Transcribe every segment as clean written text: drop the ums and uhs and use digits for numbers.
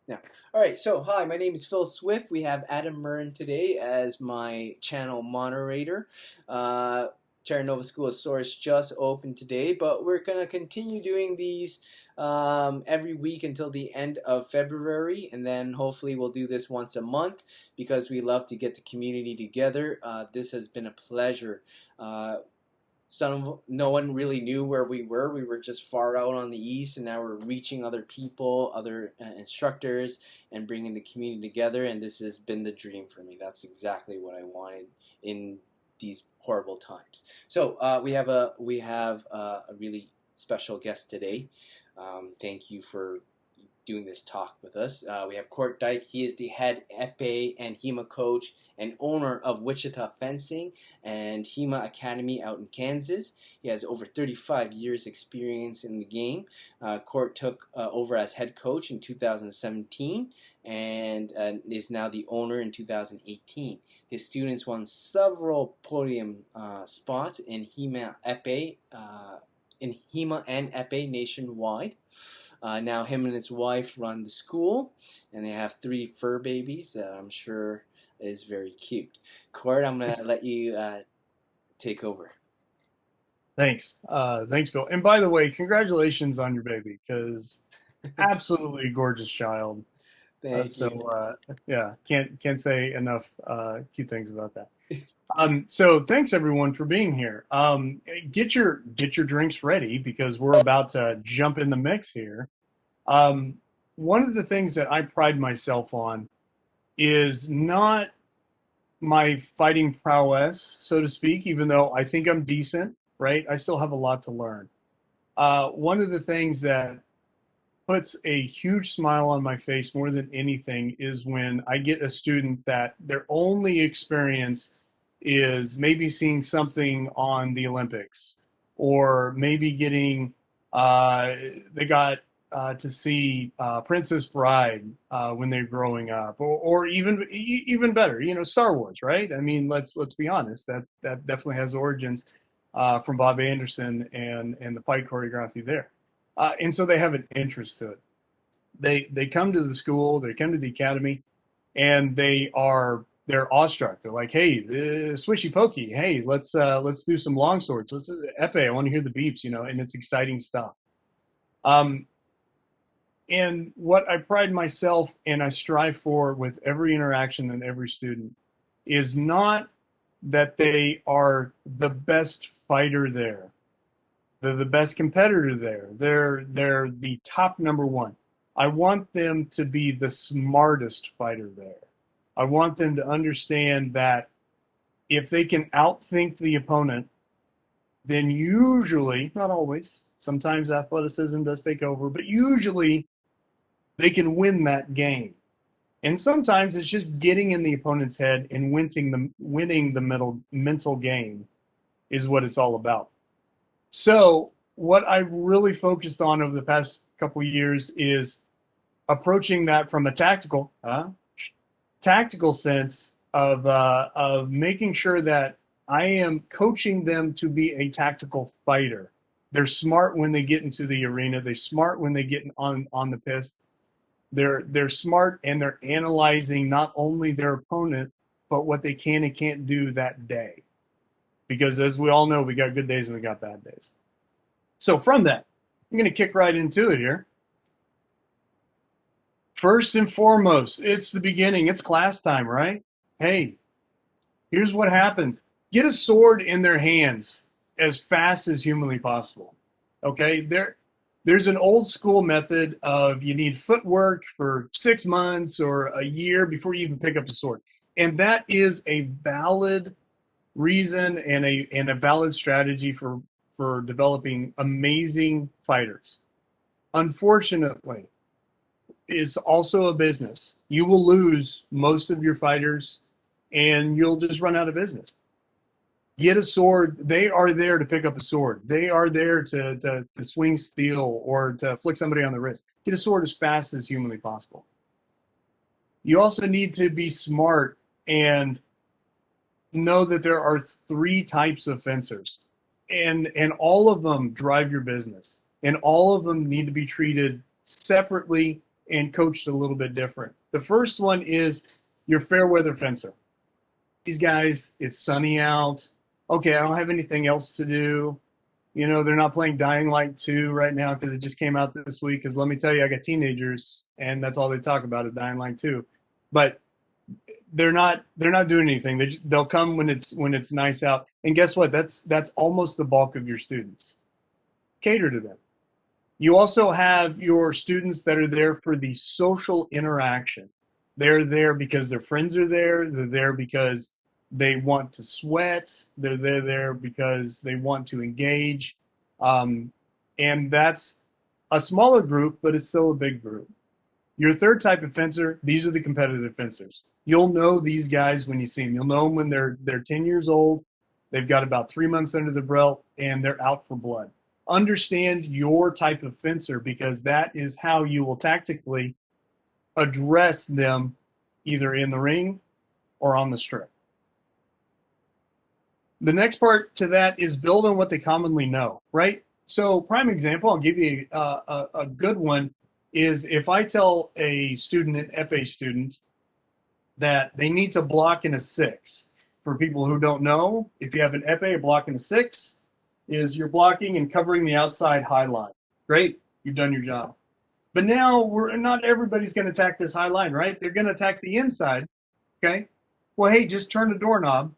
Yeah. All right. So, hi, my name is Phil Swift. We have Adam Murrin today as my channel moderator. Uh, Terra Nova School of Source just opened today, but we're going to continue doing these every week until the end of February, and then hopefully we'll do this once a month because we love to get the community together. This has been a pleasure. No one really knew where we were. We were just far out on the east, and now we're reaching other people, other instructors, and bringing the community together. And this has been the dream for me. That's exactly what I wanted in these horrible times. So we have a really special guest today. Thank you for doing this talk with us. We have Dyke. He is the head Epee and HEMA coach and owner of Wichita Fencing and HEMA Academy out in Kansas. He has over 35 years experience in the game. Court took over as head coach in 2017 and is now the owner in 2018. His students won several podium spots in HEMA and Epee nationwide. Now him and his wife run the school, and they have 3 fur babies that I'm sure is very cute. Cord, I'm going to let you take over. Thanks. Thanks, Bill. And by the way, congratulations on your baby, because absolutely gorgeous child. Thank you. Yeah, can't say enough cute things about that. So thanks everyone for being here. Get your drinks ready because we're about to jump in the mix here. Um, One of the things that I pride myself on is not my fighting prowess, so to speak, even though I think I'm decent, right? I still have a lot to learn. One of the things that puts a huge smile on my face more than anything is when I get a student that their only experience is maybe seeing something on the Olympics, or maybe getting they got to see Princess Bride when they're growing up, or even better, Star Wars, right? I mean, let's be honest, that definitely has origins from Bob Anderson and the fight choreography there. And so they have an interest to it. They come to the school, they come to the academy, and they're awestruck. They're like, "Hey, swishy pokey. Hey, let's do some long swords. Let's epee. I want to hear the beeps, and it's exciting stuff." Um, and what I pride myself and I strive for with every interaction and every student is not that they are the best fighter there. They're the best competitor there. They're the top number one. I want them to be the smartest fighter there. I want them to understand that if they can outthink the opponent, then usually, not always, sometimes athleticism does take over, but usually they can win that game. And sometimes it's just getting in the opponent's head and winning the mental game is what it's all about. So what I've really focused on over the past couple of years is approaching that from a tactical sense of making sure that I am coaching them to be a tactical fighter. They're smart when they get into the arena. They're smart when they get on the pist. They're smart and they're analyzing not only their opponent but what they can and can't do that day. Because as we all know, we got good days and we got bad days. So from that, I'm going to kick right into it here. First and foremost, it's the beginning. It's class time, right? Hey, here's what happens. Get a sword in their hands as fast as humanly possible. Okay? There's an old school method of you need footwork for 6 months or a year before you even pick up a sword. And that is a valid reason and a valid strategy for developing amazing fighters. Unfortunately, it's also a business. You will lose most of your fighters and you'll just run out of business. Get a sword. They are there to pick up a sword. They are there to swing steel or to flick somebody on the wrist. Get a sword as fast as humanly possible. You also need to be smart and know that there are 3 types of fencers, and all of them drive your business, and all of them need to be treated separately and coached a little bit different. The first one is your fair weather fencer. These guys, it's sunny out. Okay, I don't have anything else to do. You know, they're not playing Dying Light 2 right now because it just came out this week. Because let me tell you, I got teenagers, and that's all they talk about is Dying Light 2. But they're not doing anything. They'll come when it's nice out. And guess what? That's almost the bulk of your students. Cater to them. You also have your students that are there for the social interaction. They're there because their friends are there. They're there because they want to sweat. They're there because they want to engage. And that's a smaller group, but it's still a big group. Your third type of fencer, these are the competitive fencers. You'll know these guys when you see them. You'll know them when they're 10 years old. They've got about 3 months under the belt, and they're out for blood. Understand your type of fencer because that is how you will tactically address them either in the ring or on the strip. The next part to that is build on what they commonly know, right? So prime example, I'll give you a good one, is if I tell a student, an Epee student, that they need to block in a 6. For people who don't know, if you have an Epee, a block in a 6 is you're blocking and covering the outside high line. Great, you've done your job. But now not everybody's going to attack this high line, right? They're going to attack the inside, okay? Well, hey, just turn the doorknob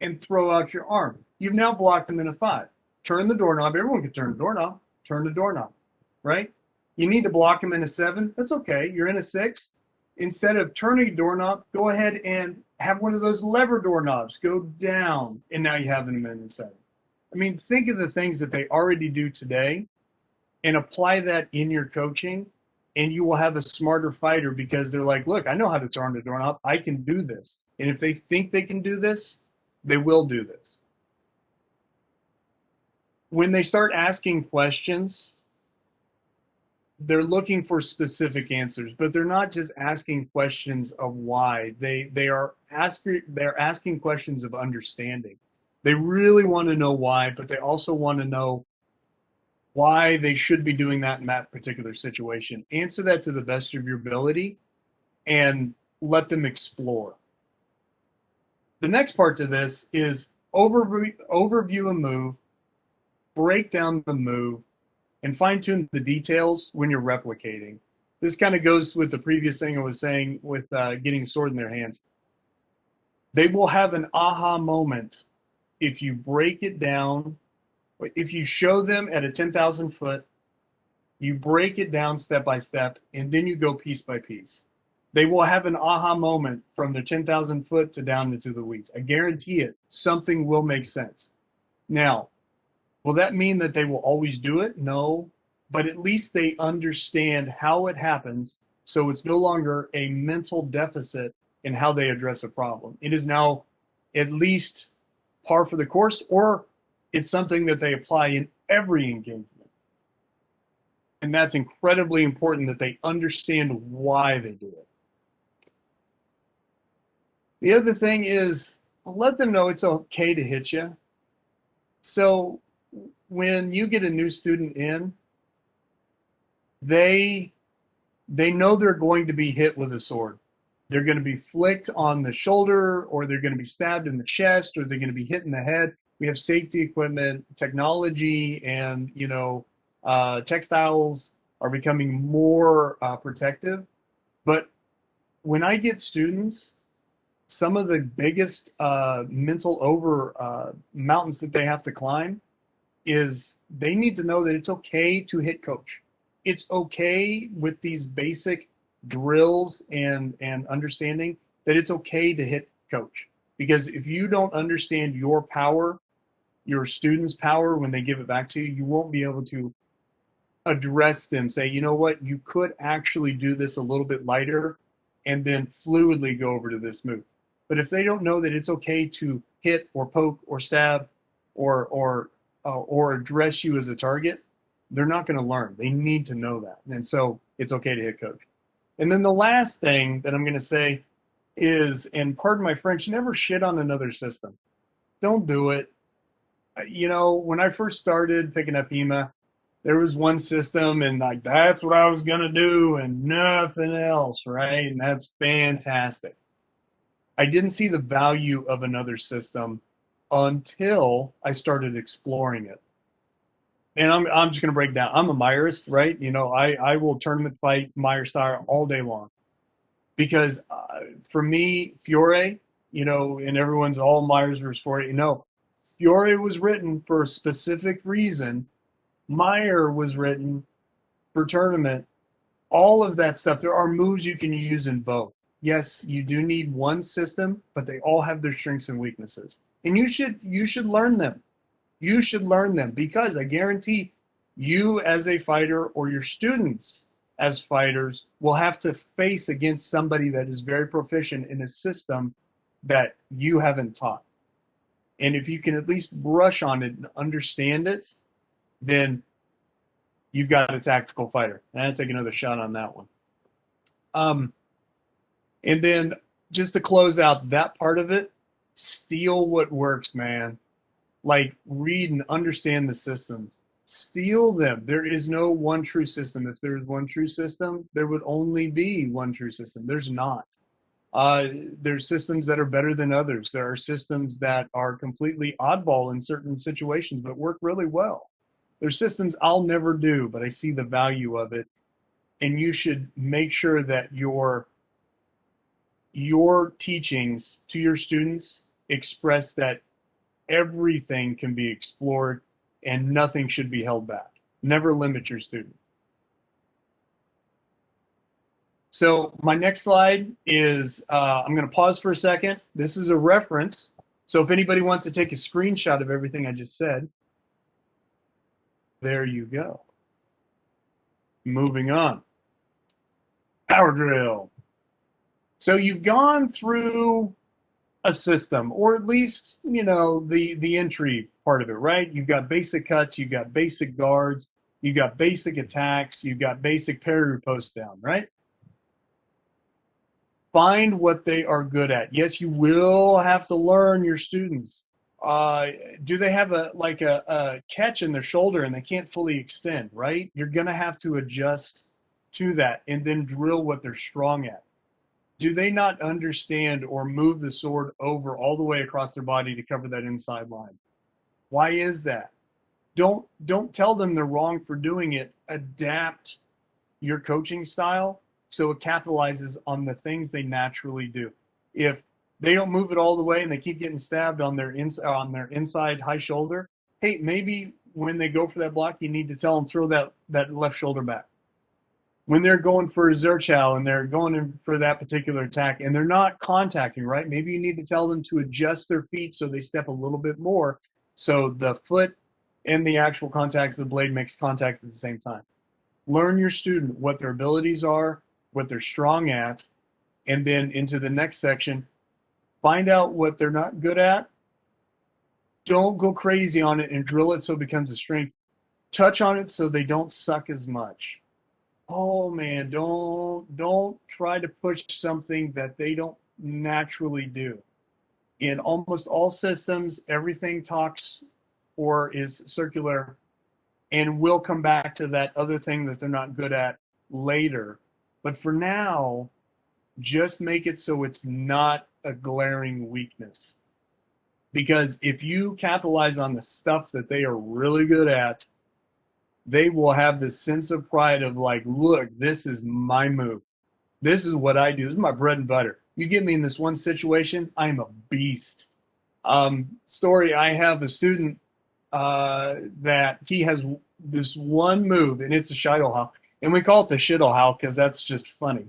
and throw out your arm. You've now blocked them in a 5. Turn the doorknob. Everyone can turn the doorknob. Turn the doorknob, right? You need to block them in a 7. That's okay. You're in a 6. Instead of turning a doorknob, go ahead and have one of those lever doorknobs. Go down, and now you have them in a 7. I mean, think of the things that they already do today and apply that in your coaching, and you will have a smarter fighter because they're like, look, I know how to turn the doorknob. I can do this. And if they think they can do this, they will do this. When they start asking questions, they're looking for specific answers, but they're not just asking questions of why. They're asking questions of understanding. They really want to know why, but they also want to know why they should be doing that in that particular situation. Answer that to the best of your ability and let them explore. The next part to this is overview a move, break down the move, and fine-tune the details when you're replicating. This kind of goes with the previous thing I was saying with getting a sword in their hands. They will have an aha moment if you break it down. If you show them at a 10,000 foot, you break it down step by step, and then you go piece by piece. They will have an aha moment from their 10,000 foot to down into the weeds. I guarantee it. Something will make sense. Now, will that mean that they will always do it? No, but at least they understand how it happens, so it's no longer a mental deficit in how they address a problem. It is now at least par for the course, or it's something that they apply in every engagement. And that's incredibly important that they understand why they do it. The other thing is let them know it's okay to hit you. So when you get a new student in, they know they're going to be hit with a sword. They're going to be flicked on the shoulder, or they're going to be stabbed in the chest, or they're going to be hit in the head. We have safety equipment, technology, and textiles are becoming more protective. But when I get students, some of the biggest mental mountains that they have to climb is they need to know that it's okay to hit coach. It's okay with these basic drills and understanding that it's okay to hit coach. Because if you don't understand your power, your students' power when they give it back to you, you won't be able to address them, say, you know what, you could actually do this a little bit lighter and then fluidly go over to this move. But if they don't know that it's okay to hit or poke or stab or address you as a target, they're not going to learn. They need to know that. And so it's okay to hit coach. And then the last thing that I'm going to say is, and pardon my French, never shit on another system. Don't do it. You know, when I first started picking up HEMA, There was one system, and like that's what I was gonna do, and nothing else, right? And that's fantastic. I didn't see the value of another system until I started exploring it. And I'm just gonna break down. I'm a Myerist, right? I will tournament fight Meyer style all day long because for me, Fiore, and everyone's all Myers versus Fiore. Fiore was written for a specific reason. Meyer was written for tournament. All of that stuff. There are moves you can use in both. Yes, you do need one system, but they all have their strengths and weaknesses, and you should learn them. You should learn them because I guarantee you, as a fighter, or your students as fighters, will have to face against somebody that is very proficient in a system that you haven't taught. And if you can at least brush on it and understand it, then you've got a tactical fighter. And I'll take another shot on that one. Um, and then just to close out that part of it, steal what works, man. Like read and understand the systems. Steal them. There is no one true system. If there is one true system, there would only be one true system. There's not. Uh, there's systems that are better than others. There are systems that are completely oddball in certain situations, but work really well. There's systems I'll never do, but I see the value of it. And you should make sure that your teachings to your students express that everything can be explored and nothing should be held back. Never limit your student. So my next slide is, I'm going to pause for a second. This is a reference. So if anybody wants to take a screenshot of everything I just said, there you go. Moving on. Power drill. So you've gone through a system, or at least, the entry part of it, right? You've got basic cuts, you've got basic guards, you've got basic attacks, you've got basic parry post down, right? Find what they are good at. Yes, you will have to learn your students. Do they have a catch in their shoulder and they can't fully extend, right? You're going to have to adjust to that and then drill what they're strong at. Do they not understand or move the sword over all the way across their body to cover that inside line? Why is that? Don't tell them they're wrong for doing it. Adapt your coaching style so it capitalizes on the things they naturally do. If they don't move it all the way and they keep getting stabbed on their inside high shoulder, hey, maybe when they go for that block, you need to tell them throw that left shoulder back. When they're going for a Zerchow and they're going in for that particular attack and they're not contacting, right? Maybe you need to tell them to adjust their feet so they step a little bit more so the foot and the actual contact of the blade makes contact at the same time. Learn your student what their abilities are, what they're strong at, and then into the next section, find out what they're not good at. Don't go crazy on it and drill it so it becomes a strength. Touch on it so they don't suck as much. Oh man, don't try to push something that they don't naturally do. In almost all systems, everything talks or is circular and will come back to that other thing that they're not good at later. But for now, just make it so it's not a glaring weakness. Because if you capitalize on the stuff that they are really good at, they will have this sense of pride of like, look, this is my move. This is what I do. This is my bread and butter. You get me in this one situation, I am a beast. Story, I have a student that he has this one move, and it's a Scheitelhau. And we call it the Scheitelhau because that's just funny.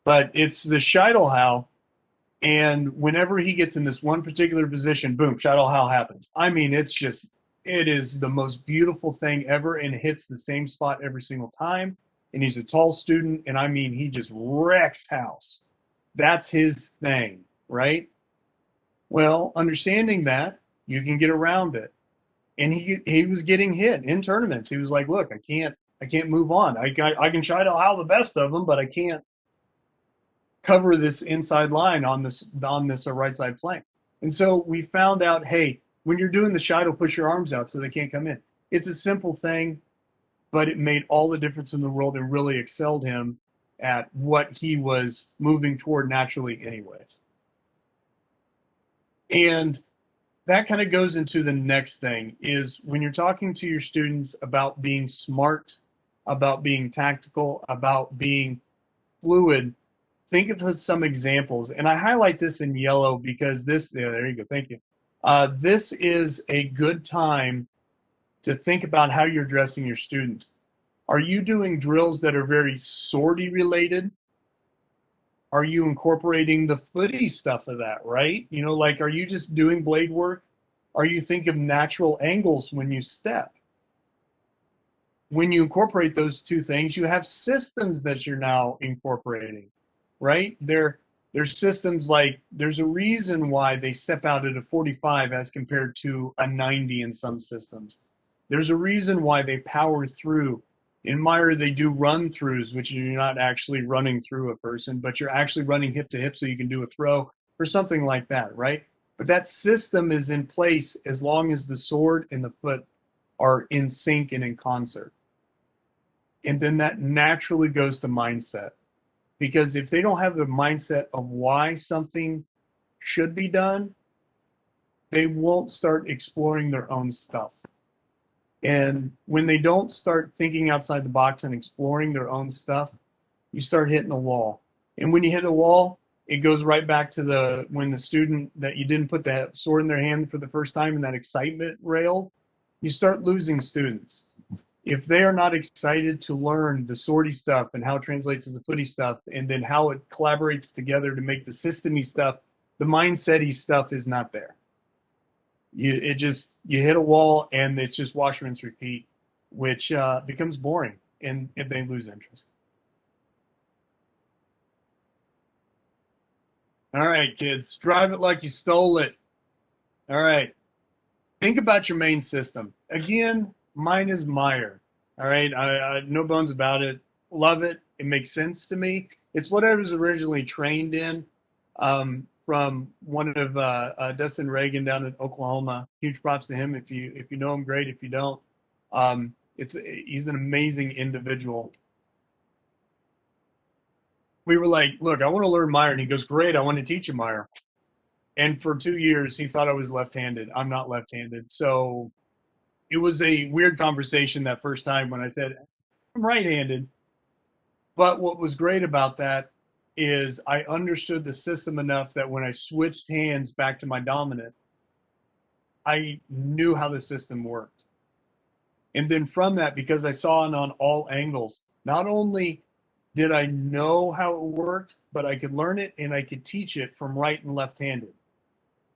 But it's the Scheitelhau, and whenever he gets in this one particular position, boom, Scheitelhau happens. I mean, it is the most beautiful thing ever, and it hits the same spot every single time. And he's a tall student, and I mean, he just wrecks house. That's his thing, right? Well, understanding that, you can get around it. And he was getting hit in tournaments. He was like, look, I can't move on. I can Scheitelhau the best of them, but I can't cover this inside line on this right side flank. And so we found out, hey, when you're doing the Scheitel, push your arms out so they can't come in. It's a simple thing. but it made all the difference in the world and really excelled him at what he was moving toward naturally anyways. And that kind of goes into the next thing is when you're talking to your students about being smart, about being tactical, about being fluid, think of some examples. And I highlight this in yellow because this, yeah, there you go. Thank you. This is a good time to think about how you're addressing your students. Are you doing drills that are very sortie related? Are you incorporating the footy stuff of that, right? You know, like, are you just doing blade work? Are you think of natural angles when you step? When you incorporate those two things, you have systems that you're now incorporating, right? There's systems like there's a reason why they step out at a 45 as compared to a 90 in some systems. There's a reason why they power through. In Meyer, they do run throughs, which you're not actually running through a person, but you're actually running hip to hip so you can do a throw or something like that, right? But that system is in place as long as the sword and the foot are in sync and in concert. And then that naturally goes to mindset. Because if they don't have the mindset of why something should be done, they won't start exploring their own stuff. And when they don't start thinking outside the box and exploring their own stuff, you start hitting a wall. And when you hit a wall, it goes right back to when the student that you didn't put that sword in their hand for the first time and that excitement railed, you start losing students. If they are not excited to learn the sortie stuff and how it translates to the footy stuff and then how it collaborates together to make the systemy stuff, the mindset-y stuff is not there. You hit a wall and it's just wash, rinse, repeat, which becomes boring and they lose interest. All right, kids, drive it like you stole it. All right, think about your main system. Again, mine is Meyer. All right, I no bones about it. Love it. It makes sense to me. It's what I was originally trained in from one of Dustin Reagan down in Oklahoma. Huge props to him. If you know him, great. If you don't, he's an amazing individual. We were like, look, I want to learn Meyer, and he goes, great. I want to teach you Meyer. And for 2 years, he thought I was left-handed. I'm not left-handed, so it was a weird conversation that first time when I said I'm right-handed. But what was great about that is I understood the system enough that when I switched hands back to my dominant, I knew how the system worked. And then from that, because I saw it on all angles, not only did I know how it worked, but I could learn it and I could teach it from right and left-handed.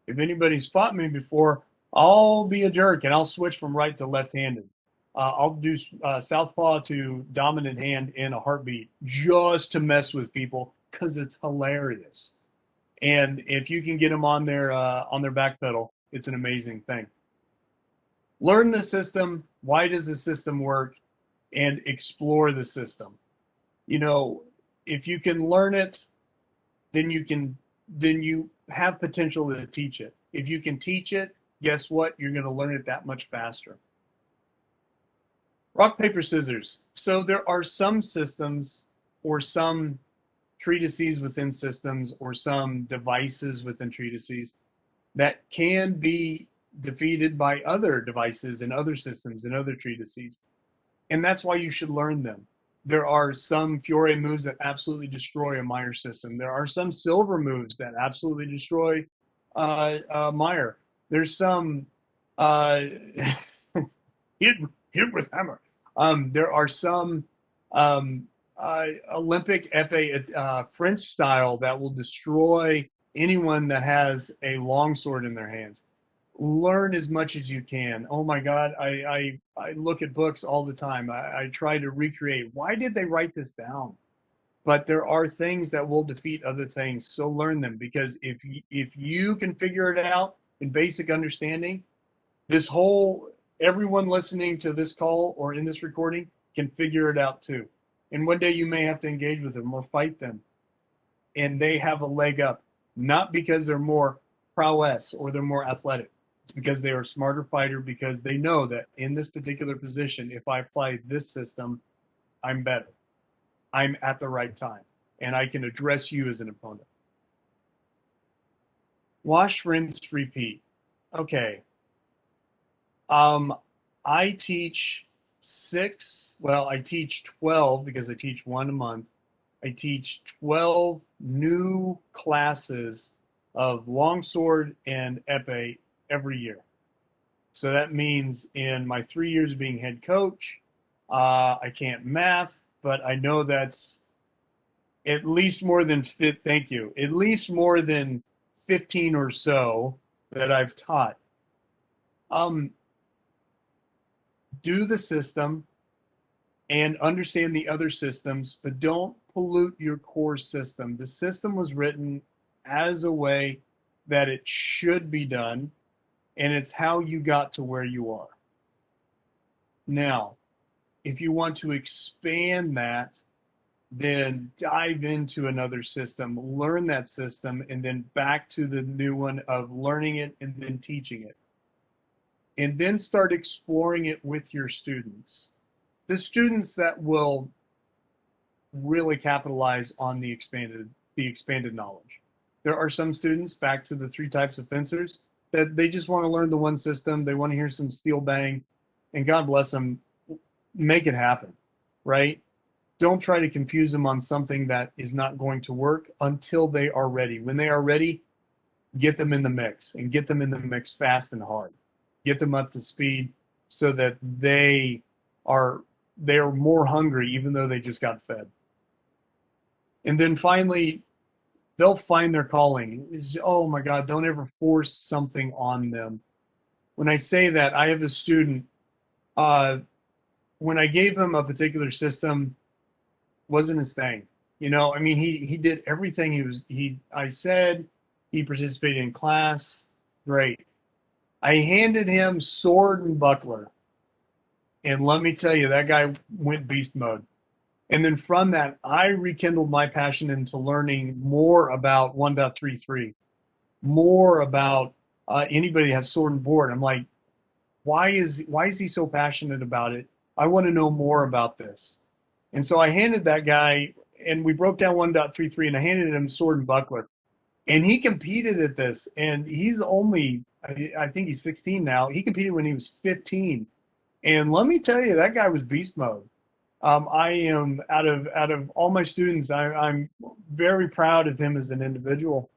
If anybody's fought me before, I'll be a jerk and I'll switch from right to left-handed. I'll do southpaw to dominant hand in a heartbeat just to mess with people because it's hilarious. And if you can get them on their back pedal, it's an amazing thing. Learn the system. Why does the system work? And explore the system. You know, if you can learn it, then you have potential to teach it. If you can teach it, guess what? You're going to learn it that much faster. Rock, paper, scissors. So there are some systems or some treatises within systems or some devices within treatises that can be defeated by other devices and other systems and other treatises. And that's why you should learn them. There are some Fiore moves that absolutely destroy a Meyer system. There are some silver moves that absolutely destroy Meyer. There's some hit with hammer. There are some Olympic epee French style that will destroy anyone that has a longsword in their hands. Learn as much as you can. Oh my God, I look at books all the time. I try to recreate. Why did they write this down? But there are things that will defeat other things. So learn them, because if you can figure it out in basic understanding, everyone listening to this call or in this recording can figure it out too. And one day you may have to engage with them or fight them. And they have a leg up, not because they're more prowess or they're more athletic, It's because they are a smarter fighter, because they know that in this particular position, if I apply this system, I'm better. I'm at the right time, and I can address you as an opponent. Wash, rinse, repeat. Okay. Um, I teach I teach 12 because I teach one a month. I teach 12 new classes of longsword and epee every year. So that means in my 3 years of being head coach, I can't math, but I know that's at least more than fit. Thank you. At least more than 15 or so that I've taught. Um, do the system and understand the other systems, but don't pollute your core system. The system was written as a way that it should be done, and it's how you got to where you are. Now, if you want to expand that, then dive into another system, learn that system, and then back to the new one of learning it and then teaching it. And then start exploring it with your students. The students that will really capitalize on the expanded knowledge. There are some students, back to the three types of fencers, that they just want to learn the one system. They want to hear some steel bang, and God bless them, make it happen, right? Don't try to confuse them on something that is not going to work until they are ready. When they are ready, get them in the mix, and get them in the mix fast and hard. Get them up to speed so that they're more hungry even though they just got fed. And then finally, they'll find their calling. Oh my God, don't ever force something on them. When I say that, I have a student, uh, when I gave him a particular system, wasn't his thing. I mean, he did everything I said. He participated in class. Great. I handed him sword and buckler. And let me tell you, that guy went beast mode. And then from that, I rekindled my passion into learning more about 1.33, more about anybody that has sword and board. I'm like, why is he so passionate about it? I want to know more about this. And so I handed that guy, and we broke down 1.33, and I handed him sword and buckler. And he competed at this, and he's only, I think he's 16 now. He competed when he was 15. And let me tell you, that guy was beast mode. I am out of all my students, I'm very proud of him as an individual,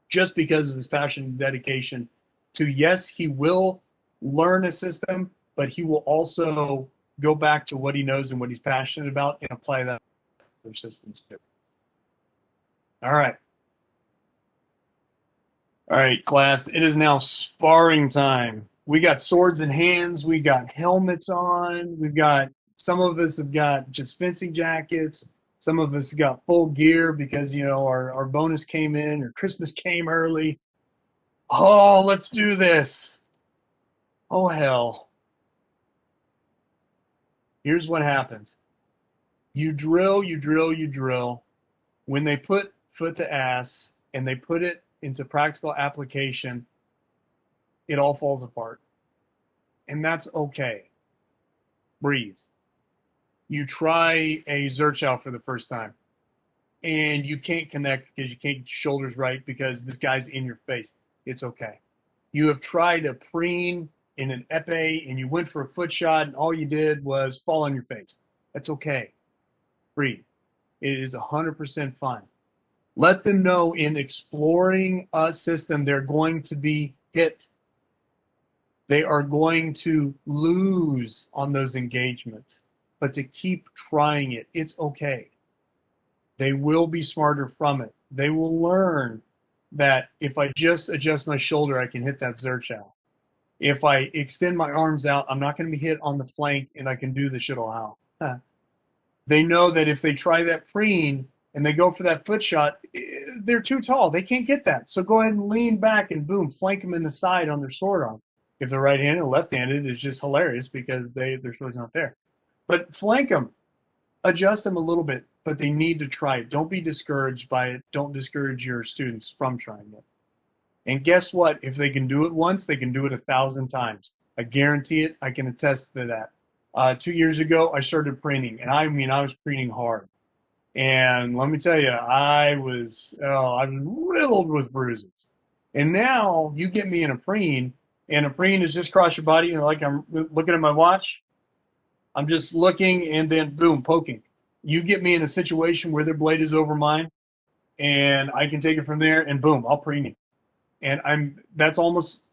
just because of his passion and dedication to, yes, he will learn a system, but he will also go back to what he knows and what he's passionate about and apply that to other systems too. All right. All right, class, it is now sparring time. We got swords in hands, we got helmets on, some of us have got just fencing jackets, some of us got full gear because, our bonus came in or Christmas came early. Oh, let's do this. Oh, hell. Here's what happens. You drill, you drill, you drill. When they put foot to ass and they put it into practical application, it all falls apart. And that's okay. Breathe. You try a Zerchow for the first time, and you can't connect because you can't get your shoulders right because this guy's in your face. It's okay. You have tried a preen in an epee, and you went for a foot shot, and all you did was fall on your face. That's okay. Breathe. It is 100% fine. Let them know in exploring a system, they're going to be hit. They are going to lose on those engagements, but to keep trying it, it's okay. They will be smarter from it. They will learn that if I just adjust my shoulder, I can hit that Zerchow. If I extend my arms out, I'm not going to be hit on the flank, and I can do the Shittlehao. They know that if they try that preen and they go for that foot shot, they're too tall. They can't get that. So go ahead and lean back and boom, flank them in the side on their sword arm. If they're right-handed or left-handed, it's just hilarious because their sword's not there. But flank them, adjust them a little bit, but they need to try it. Don't be discouraged by it. Don't discourage your students from trying it. And guess what? If they can do it once, they can do it 1,000 times. I guarantee it. I can attest to that. 2 years ago, I started preening, and I mean, I was preening hard. And let me tell you, I was riddled with bruises. And now you get me in a preen, and a preen is just cross your body, and like I'm looking at my watch, I'm just looking, and then boom, poking. You get me in a situation where their blade is over mine, and I can take it from there, and boom, I'll preen you. And that's almost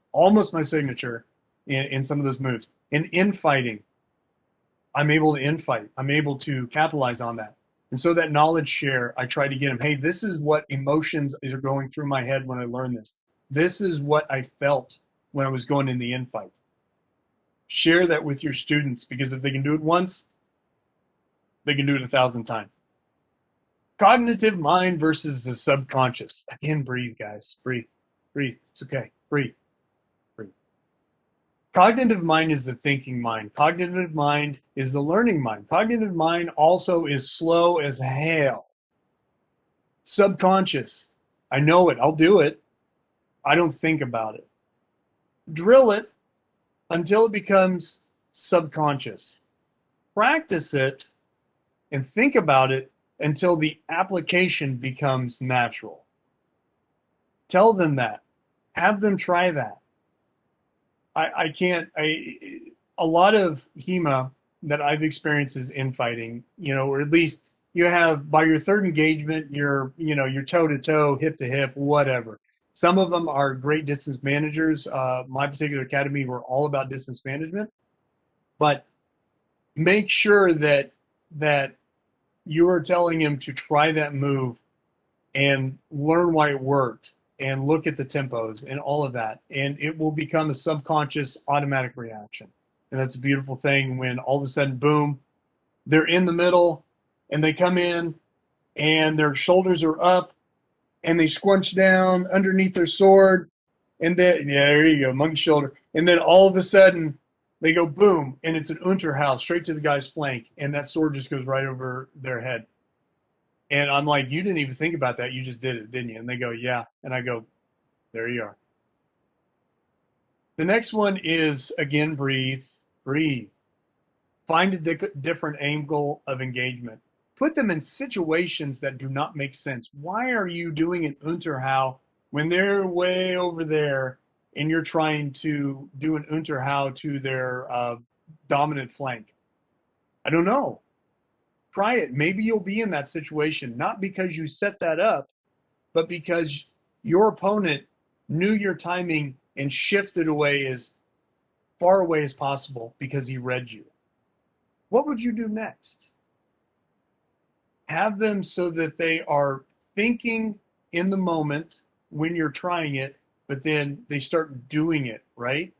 my signature in some of those moves. In infighting, I'm able to infight. I'm able to capitalize on that. And so that knowledge share, I try to get them, hey, this is what emotions are going through my head when I learn this. This is what I felt when I was going in the infight. Share that with your students, because if they can do it once, they can do it 1,000 times. Cognitive mind versus the subconscious. Again, breathe, guys. Breathe. Breathe. It's okay. Breathe. Breathe. Cognitive mind is the thinking mind. Cognitive mind is the learning mind. Cognitive mind also is slow as hell. Subconscious. I know it. I'll do it. I don't think about it. Drill it until it becomes subconscious. Practice it and think about it until the application becomes natural. Tell them that. Have them try that. A lot of HEMA that I've experienced is infighting, or at least you have by your third engagement, you're toe to toe, hip to hip, whatever. Some of them are great distance managers. My particular academy, we're all about distance management, but make sure that you are telling him to try that move and learn why it worked and look at the tempos and all of that. And it will become a subconscious automatic reaction. And that's a beautiful thing when all of a sudden, boom, they're in the middle and they come in and their shoulders are up and they squinch down underneath their sword. And then, yeah, there you go, monkey shoulder. And then all of a sudden they go boom, and it's an Unterhaus straight to the guy's flank. And that sword just goes right over their head. And I'm like, you didn't even think about that. You just did it, didn't you? And they go, yeah. And I go, there you are. The next one is, again, breathe, breathe. Find a different angle of engagement. Put them in situations that do not make sense. Why are you doing an Unterhau when they're way over there and you're trying to do an Unterhau to their dominant flank? I don't know. Try it. Maybe you'll be in that situation, not because you set that up, but because your opponent knew your timing and shifted away as far away as possible because he read you. What would you do next? Have them so that they are thinking in the moment when you're trying it, but then they start doing it, right?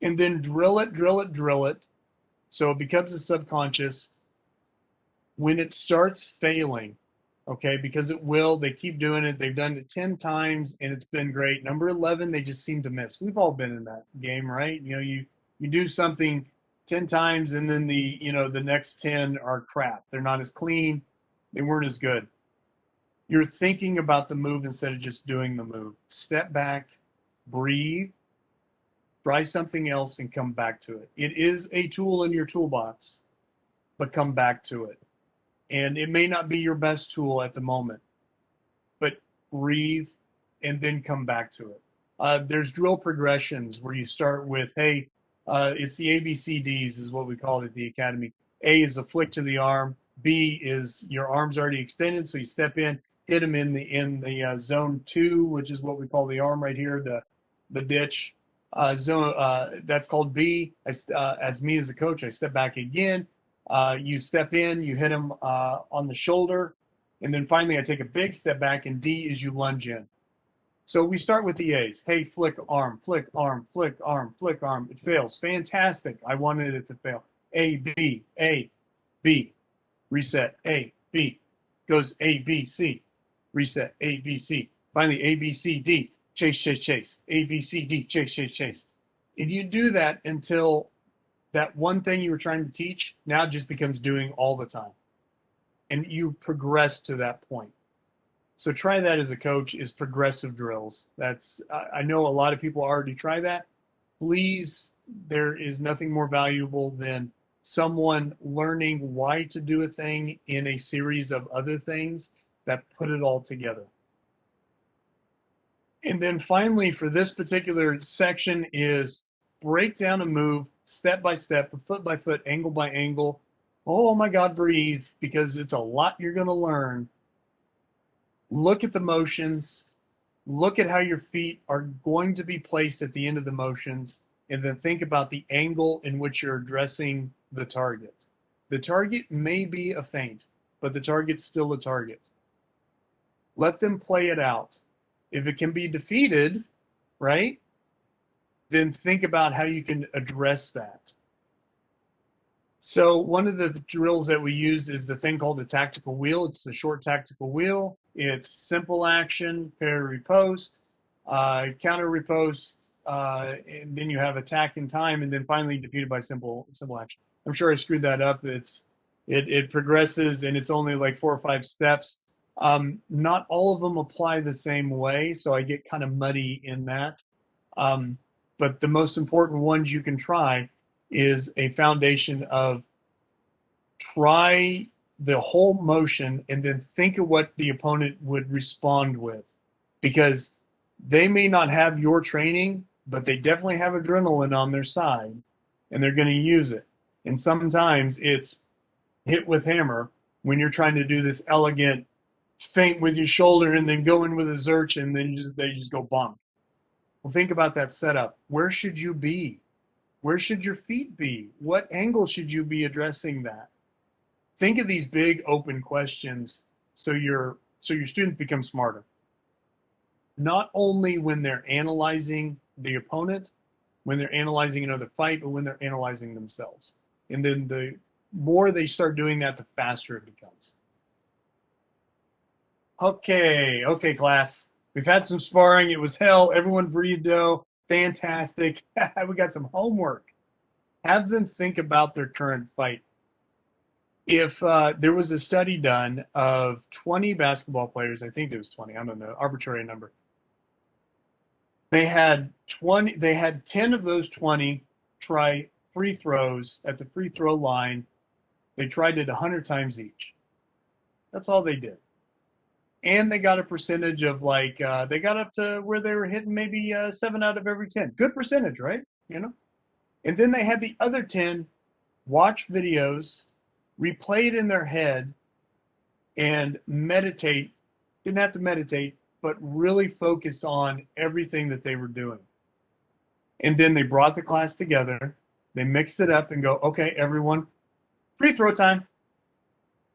And then drill it, drill it, drill it. So it becomes a subconscious. When it starts failing, okay, because it will, they keep doing it. They've done it 10 times and it's been great. Number 11, they just seem to miss. We've all been in that game, right? You do something 10 times and then the next 10 are crap. They're not as clean. They weren't as good. You're thinking about the move instead of just doing the move. Step back, breathe, try something else and come back to it. It is a tool in your toolbox, but come back to it. And it may not be your best tool at the moment, but breathe and then come back to it. There's drill progressions where you start with, hey, it's the ABCDs is what we call it at the academy. A is a flick to the arm. B is your arm's already extended, so you step in, hit them in the zone 2, which is what we call the arm right here, the ditch. Zone that's called B. As me as a coach, I step back again. You step in, you hit him on the shoulder, and then finally I take a big step back, and D is you lunge in. So we start with the A's. Hey, flick arm, flick arm, flick arm, flick arm. It fails. Fantastic. I wanted it to fail. A, B, reset. A, B, goes A, B, C, reset. A, B, C. Finally, A, B, C, D, chase, chase, chase. A, B, C, D, chase, chase, chase. If you do that until that one thing you were trying to teach now just becomes doing all the time. And you progress to that point. So try that as a coach is progressive drills. I know a lot of people already try that. Please, there is nothing more valuable than someone learning why to do a thing in a series of other things that put it all together. And then finally, for this particular section is break down a move step by step, foot by foot, angle by angle. Oh my God, breathe, because it's a lot you're going to learn. Look at the motions, look at how your feet are going to be placed at the end of the motions, and then think about the angle in which you're addressing the target. The target may be a feint, but the target's still a target. Let them play it out. If it can be defeated, right, then think about how you can address that. So one of the drills that we use is the thing called a tactical wheel. It's a short tactical wheel. It's simple action, parry riposte, counter riposte, and then you have attack in time, and then finally defeated by simple action. I'm sure I screwed that up. It progresses, and it's only like 4 or 5 steps. Not all of them apply the same way, so I get kind of muddy in that. But the most important ones you can try is a foundation of try the whole motion and then think of what the opponent would respond with, because they may not have your training, but they definitely have adrenaline on their side and they're going to use it. And sometimes it's hit with hammer when you're trying to do this elegant feint with your shoulder and then go in with a zerch and then they just go bonk. Well, think about that setup. Where should you be? Where should your feet be? What angle should you be addressing that? Think of these big open questions so your students become smarter. Not only when they're analyzing the opponent, when they're analyzing another fight, but when they're analyzing themselves. And then the more they start doing that, the faster it becomes. Okay, class. We've had some sparring. It was hell. Everyone breathed though. Fantastic. We got some homework. Have them think about their current fight. If there was a study done of 20 basketball players, I think there was 20, I don't know, arbitrary number. They had 10 of those 20 try free throws at the free throw line. They tried it 100 times each. That's all they did. And they got a percentage of they got up to where they were hitting maybe 7 out of every 10. Good percentage, right? And then they had the other 10 watch videos, replay it in their head, and meditate. Didn't have to meditate, but really focus on everything that they were doing. And then they brought the class together. They mixed it up and go, okay, everyone, free throw time.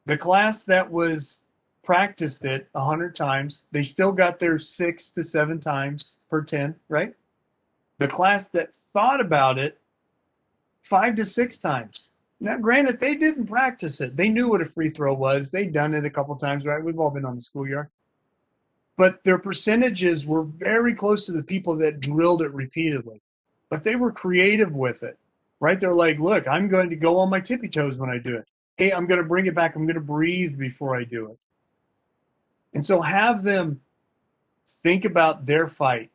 The class that was practiced it 100 times, they still got their 6 to 7 times per 10, right? The class that thought about it 5 to 6 times. Now, granted, they didn't practice it. They knew what a free throw was. They'd done it a couple times, right? We've all been on the schoolyard. But their percentages were very close to the people that drilled it repeatedly. But they were creative with it, right? They're like, look, I'm going to go on my tippy toes when I do it. Hey, I'm going to bring it back. I'm going to breathe before I do it. And so have them think about their fight.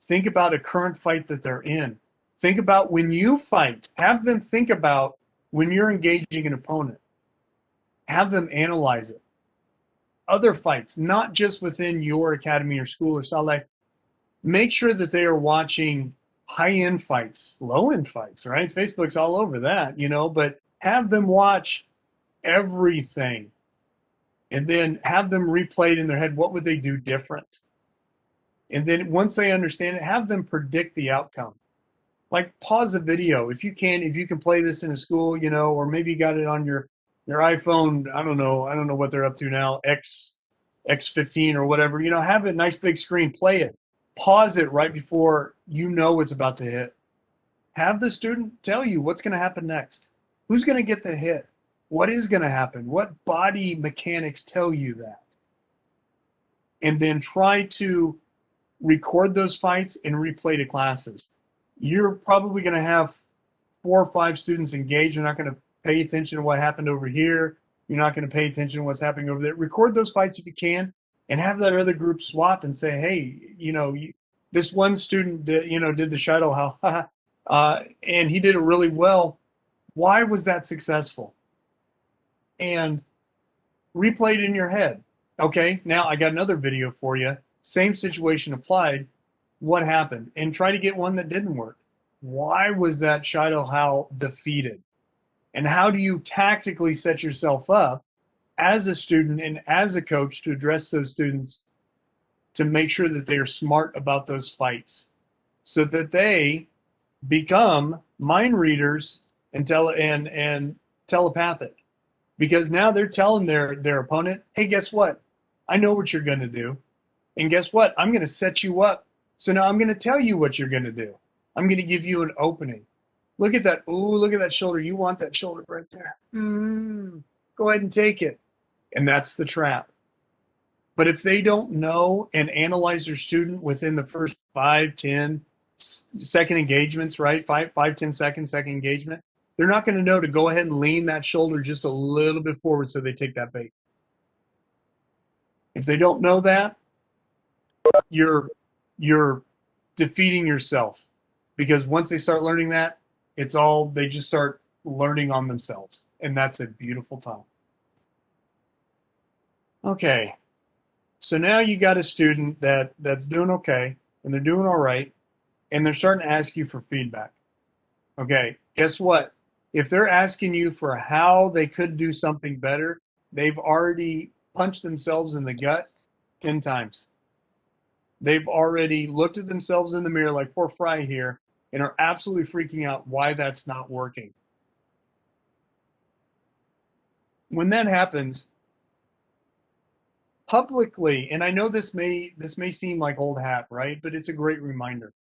Think about a current fight that they're in. Think about when you fight. Have them think about when you're engaging an opponent. Have them analyze it. Other fights, not just within your academy or school or Saleh. Make sure that they are watching high-end fights, low-end fights, right? Facebook's all over that, but have them watch everything. And then have them replay it in their head. What would they do different? And then once they understand it, have them predict the outcome. Like pause a video if you can play this in a school, or maybe you got it on your iPhone. I don't know what they're up to now, X15 or whatever. Have a nice big screen, play it, pause it right before it's about to hit. Have the student tell you what's going to happen next, who's going to get the hit, what is going to happen, what body mechanics tell you that, and then try to record those fights and replay to classes. You're probably going to have 4 or 5 students engaged. You're not going to pay attention to what happened over here. You're not going to pay attention to what's happening over there. Record those fights if you can. and have that other group swap and say, hey, this one student did the shuttle how and he did it really well. Why was that successful? And replay it in your head. Okay, now I got another video for you. Same situation applied. What happened? And try to get one that didn't work. Why was that Shido How defeated? And how do you tactically set yourself up as a student and as a coach to address those students to make sure that they are smart about those fights so that they become mind readers and telepathic? Because now they're telling their opponent, hey, guess what? I know what you're going to do. And guess what? I'm going to set you up. So now I'm going to tell you what you're going to do. I'm going to give you an opening. Look at that. Ooh, look at that shoulder. You want that shoulder right there. Go ahead and take it. And that's the trap. But if they don't know and analyze their student within the first 5-10 second engagements, right? 5-10 seconds, second engagement, they're not going to know to go ahead and lean that shoulder just a little bit forward so they take that bait. If they don't know that, you're defeating yourself, because once they start learning that, they just start learning on themselves, and that's a beautiful time. Okay, so now you got a student that's doing okay, and they're doing all right, and they're starting to ask you for feedback. Okay, guess what? If they're asking you for how they could do something better, they've already punched themselves in the gut 10 times. They've already looked at themselves in the mirror like poor Fry here and are absolutely freaking out why that's not working. When that happens, publicly, and I know this may seem like old hat, right? But it's a great reminder.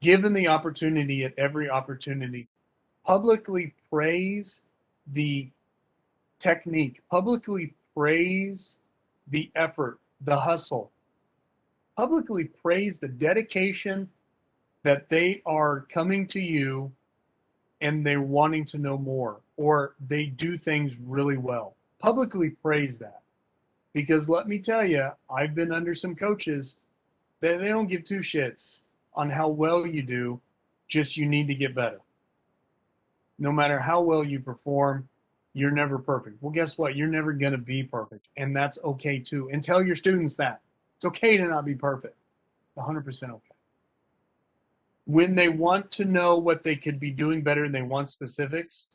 Given the opportunity, at every opportunity, publicly praise the technique, publicly praise the effort, the hustle, publicly praise the dedication that they are coming to you and they're wanting to know more, or they do things really well. Publicly praise that. Because let me tell you, I've been under some coaches that they don't give two shits on how well you do, just you need to get better. No matter how well you perform, you're never perfect. Well, guess what? You're never going to be perfect. And that's okay too. And tell your students that. It's okay to not be perfect. 100% okay. When they want to know what they could be doing better and they want specifics,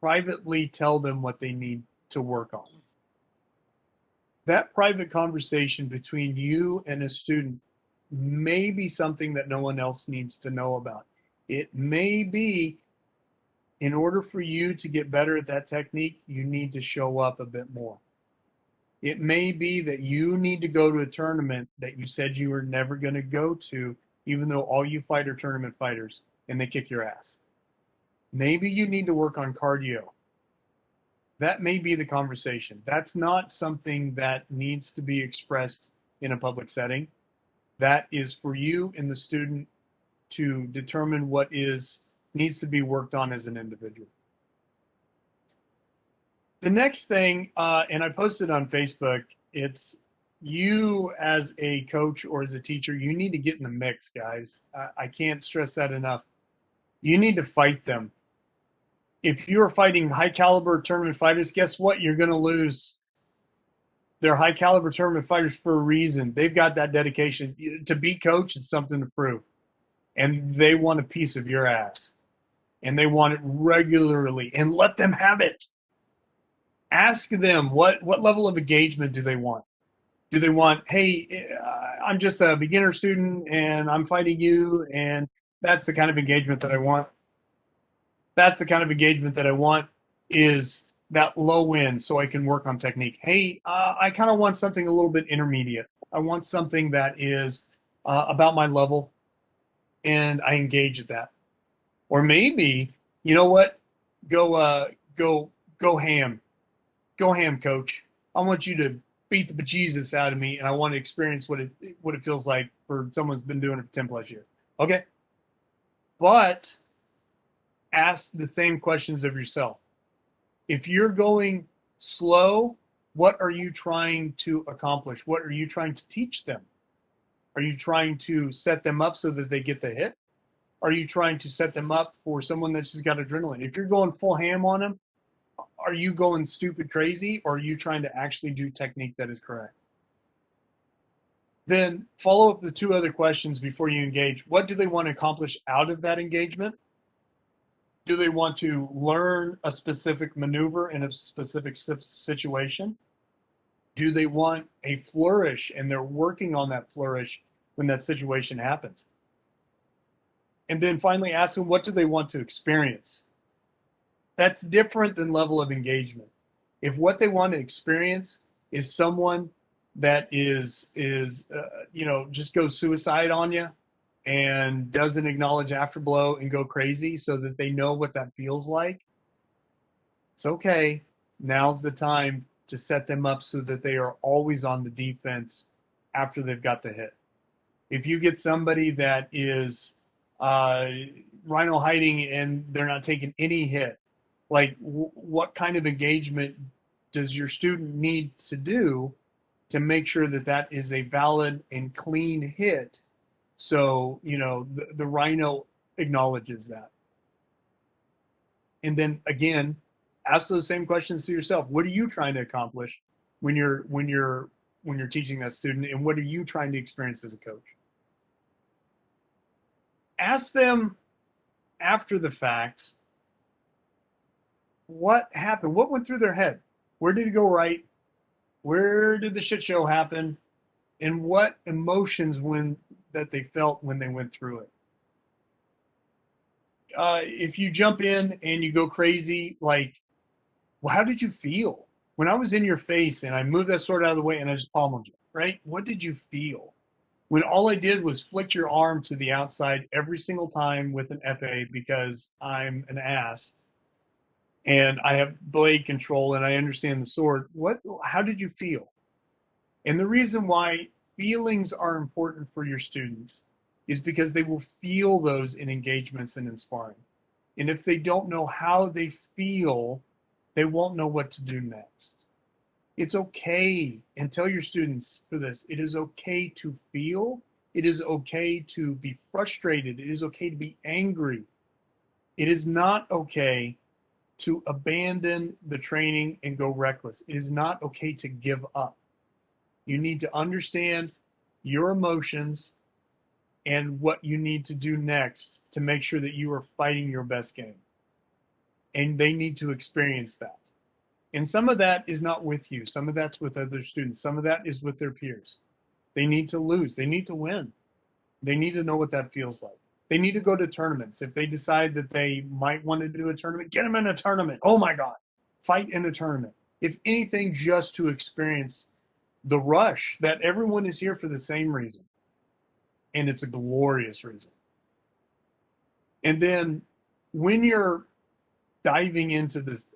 privately tell them what they need to work on. That private conversation between you and a student may be something that no one else needs to know about. It may be, in order for you to get better at that technique, you need to show up a bit more. It may be that you need to go to a tournament that you said you were never going to go to, even though all you fight are tournament fighters and they kick your ass. Maybe you need to work on cardio. That may be the conversation. That's not something that needs to be expressed in a public setting. That is for you and the student to determine what needs to be worked on as an individual. The next thing, and I posted on Facebook, it's you as a coach or as a teacher, you need to get in the mix, guys. I can't stress that enough. You need to fight them. If you're fighting high caliber tournament fighters, guess what? You're going to lose. They're high caliber tournament fighters for a reason. They've got that dedication. To be coach is something to prove. And they want a piece of your ass. And they want it regularly. And let them have it. Ask them what level of engagement do they want? Do they want, hey, I'm just a beginner student and I'm fighting you, and that's the kind of engagement that I want? That's the kind of engagement that I want, is that low end so I can work on technique. Hey, I kind of want something a little bit intermediate. I want something that is about my level, and I engage at that. Or maybe, you know what? Go ham. Go ham, coach. I want you to beat the bejesus out of me, and I want to experience what it feels like for someone who's been doing it for 10 plus years. Okay? But ask the same questions of yourself. If you're going slow What are you trying to accomplish? What are you trying to teach them? Are you trying to set them up so that they get the hit? Are you trying to set them up for someone that's just got adrenaline? If you're going full ham on them, are you going stupid crazy, or are you trying to actually do technique that is correct? Then follow up with two other questions before you engage. What do they want to accomplish out of that engagement? Do they want to learn a specific maneuver in a specific situation? Do they want a flourish and they're working on that flourish when that situation happens? And then finally ask them, what do they want to experience? That's different than level of engagement. If what they want to experience is someone that just goes suicide on you and doesn't acknowledge afterblow and go crazy so that they know what that feels like, it's okay. Now's the time to set them up so that they are always on the defense after they've got the hit. If you get somebody that is rhino hiding and they're not taking any hit, like what kind of engagement does your student need to do to make sure that that is a valid and clean hit? So, the rhino acknowledges that. And then again, ask those same questions to yourself. What are you trying to accomplish when you're teaching that student, and what are you trying to experience as a coach? Ask them after the fact, what happened? What went through their head? Where did it go right? Where did the shit show happen? And what emotions that they felt when they went through it? If you jump in and you go crazy, like, well, how did you feel when I was in your face and I moved that sword out of the way and I just pummeled you, right? What did you feel when all I did was flick your arm to the outside every single time with an epee because I'm an ass and I have blade control and I understand the sword? How did you feel? And the reason why feelings are important for your students is because they will feel those in engagements and in sparring. And if they don't know how they feel, they won't know what to do next. It's okay, and tell your students for this, it is okay to feel. It is okay to be frustrated. It is okay to be angry. It is not okay to abandon the training and go reckless. It is not okay to give up. You need to understand your emotions and what you need to do next to make sure that you are fighting your best game. And they need to experience that. And some of that is not with you. Some of that's with other students. Some of that is with their peers. They need to lose. They need to win. They need to know what that feels like. They need to go to tournaments. If they decide that they might want to do a tournament, get them in a tournament. Oh my God, fight in a tournament. If anything, just to experience the rush that everyone is here for the same reason. And it's a glorious reason. And then when you're diving into this,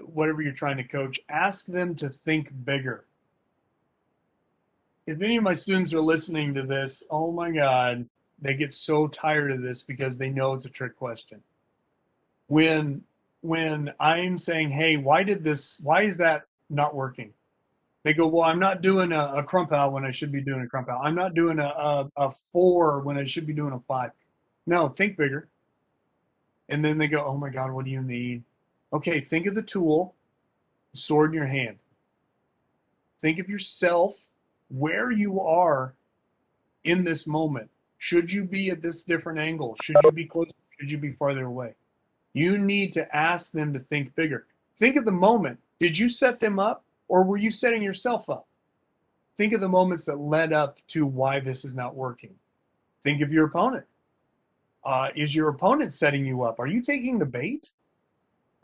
whatever you're trying to coach, ask them to think bigger. If any of my students are listening to this, oh my God, they get so tired of this because they know it's a trick question. When I'm saying, hey, why is that not working? They go, well, I'm not doing a crump out when I should be doing a crump out. I'm not doing a 4 when I should be doing a 5. No, think bigger. And then they go, oh my God, what do you need? Okay, think of the tool, sword in your hand. Think of yourself, where you are in this moment. Should you be at this different angle? Should you be closer? Should you be farther away? You need to ask them to think bigger. Think of the moment. Did you set them up or were you setting yourself up? Think of the moments that led up to why this is not working. Think of your opponent. Is your opponent setting you up? Are you taking the bait?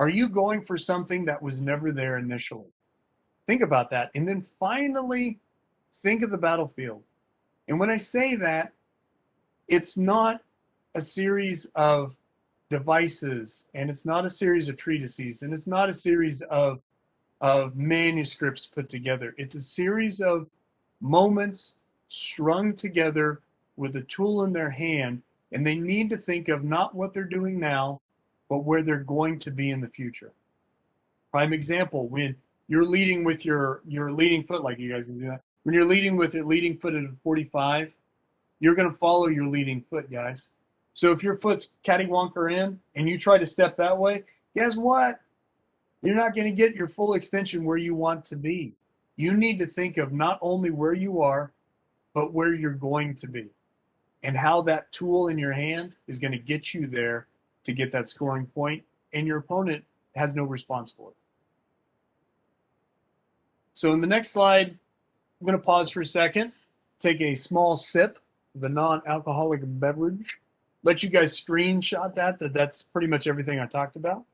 Are you going for something that was never there initially? Think about that. And then finally, think of the battlefield. And when I say that, it's not a series of devices, and it's not a series of treatises, and it's not a series of manuscripts put together. It's a series of moments strung together with a tool in their hand, and they need to think of not what they're doing now, but where they're going to be in the future. Prime example, you're leading with your leading foot, like you guys can do that. When you're leading with your leading foot at a 45, you're going to follow your leading foot, guys. So if your foot's cattywonker in and you try to step that way, guess what? You're not going to get your full extension where you want to be. You need to think of not only where you are, but where you're going to be and how that tool in your hand is going to get you there to get that scoring point, and your opponent has no response for it. So in the next slide, I'm going to pause for a second, take a small sip of a non-alcoholic beverage, let you guys screenshot that's pretty much everything I talked about.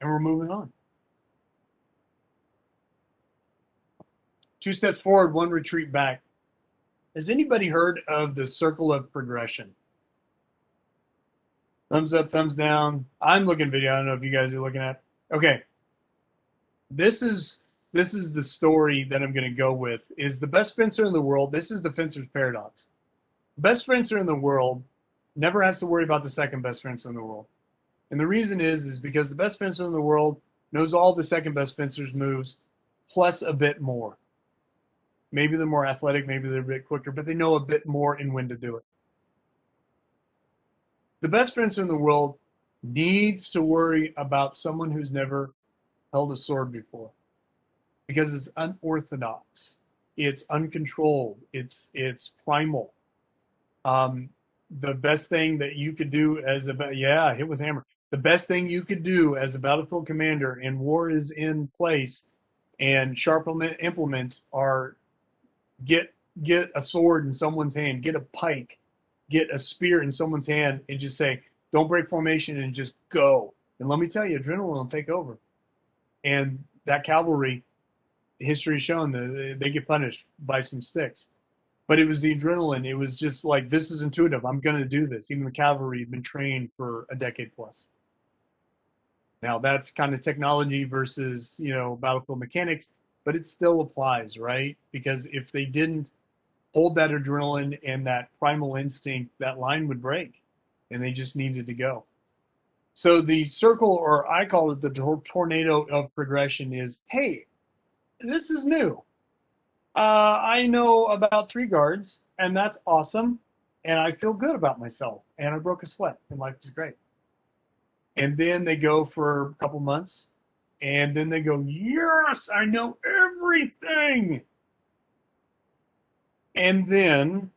And we're moving on. 2 steps forward, 1 retreat back. Has anybody heard of the circle of progression? Thumbs up, thumbs down. I'm looking at video. I don't know if you guys are looking at. Okay. This is the story that I'm going to go with. Is the best fencer in the world. This is the fencer's paradox. The best fencer in the world never has to worry about the second best fencer in the world. And the reason is because the best fencer in the world knows all the second best fencer's moves plus a bit more. Maybe they're more athletic, maybe they're a bit quicker, but they know a bit more in when to do it. The best fencer in the world needs to worry about someone who's never held a sword before because it's unorthodox, it's uncontrolled, it's primal. The best thing that you could do as a hit with hammer. The best thing you could do as a battlefield commander and war is in place and sharp implements are get a sword in someone's hand, get a pike, get a spear in someone's hand, and just say, don't break formation and just go. And let me tell you, adrenaline will take over. And that cavalry, history has shown that they get punished by some sticks. But it was the adrenaline. It was just like, this is intuitive. I'm going to do this. Even the cavalry had been trained for a decade plus. Now, that's kind of technology versus, battlefield mechanics, but it still applies, right? Because if they didn't hold that adrenaline and that primal instinct, that line would break, and they just needed to go. So the circle, or I call it the tornado of progression, is, hey, this is new. I know about 3 guards, and that's awesome, and I feel good about myself, and I broke a sweat, and life is great. And then they go for a couple months, and then they go, yes, I know everything. And then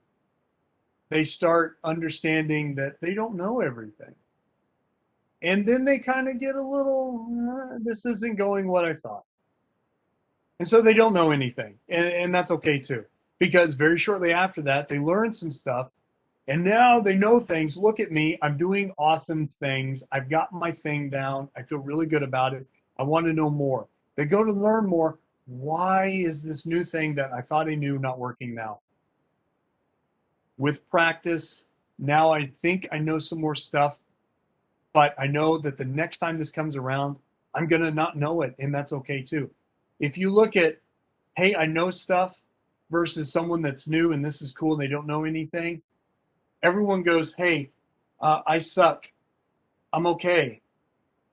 they start understanding that they don't know everything. And then they kind of get a little, this isn't going what I thought. And so they don't know anything. And that's okay too. Because very shortly after that, they learn some stuff. And now they know things. Look at me. I'm doing awesome things. I've got my thing down. I feel really good about it. I want to know more. They go to learn more. Why is this new thing that I thought I knew not working now? With practice, now I think I know some more stuff, but I know that the next time this comes around, I'm going to not know it, and that's okay too. If you look at, hey, I know stuff versus someone that's new and this is cool and they don't know anything, everyone goes, hey, I suck. I'm okay.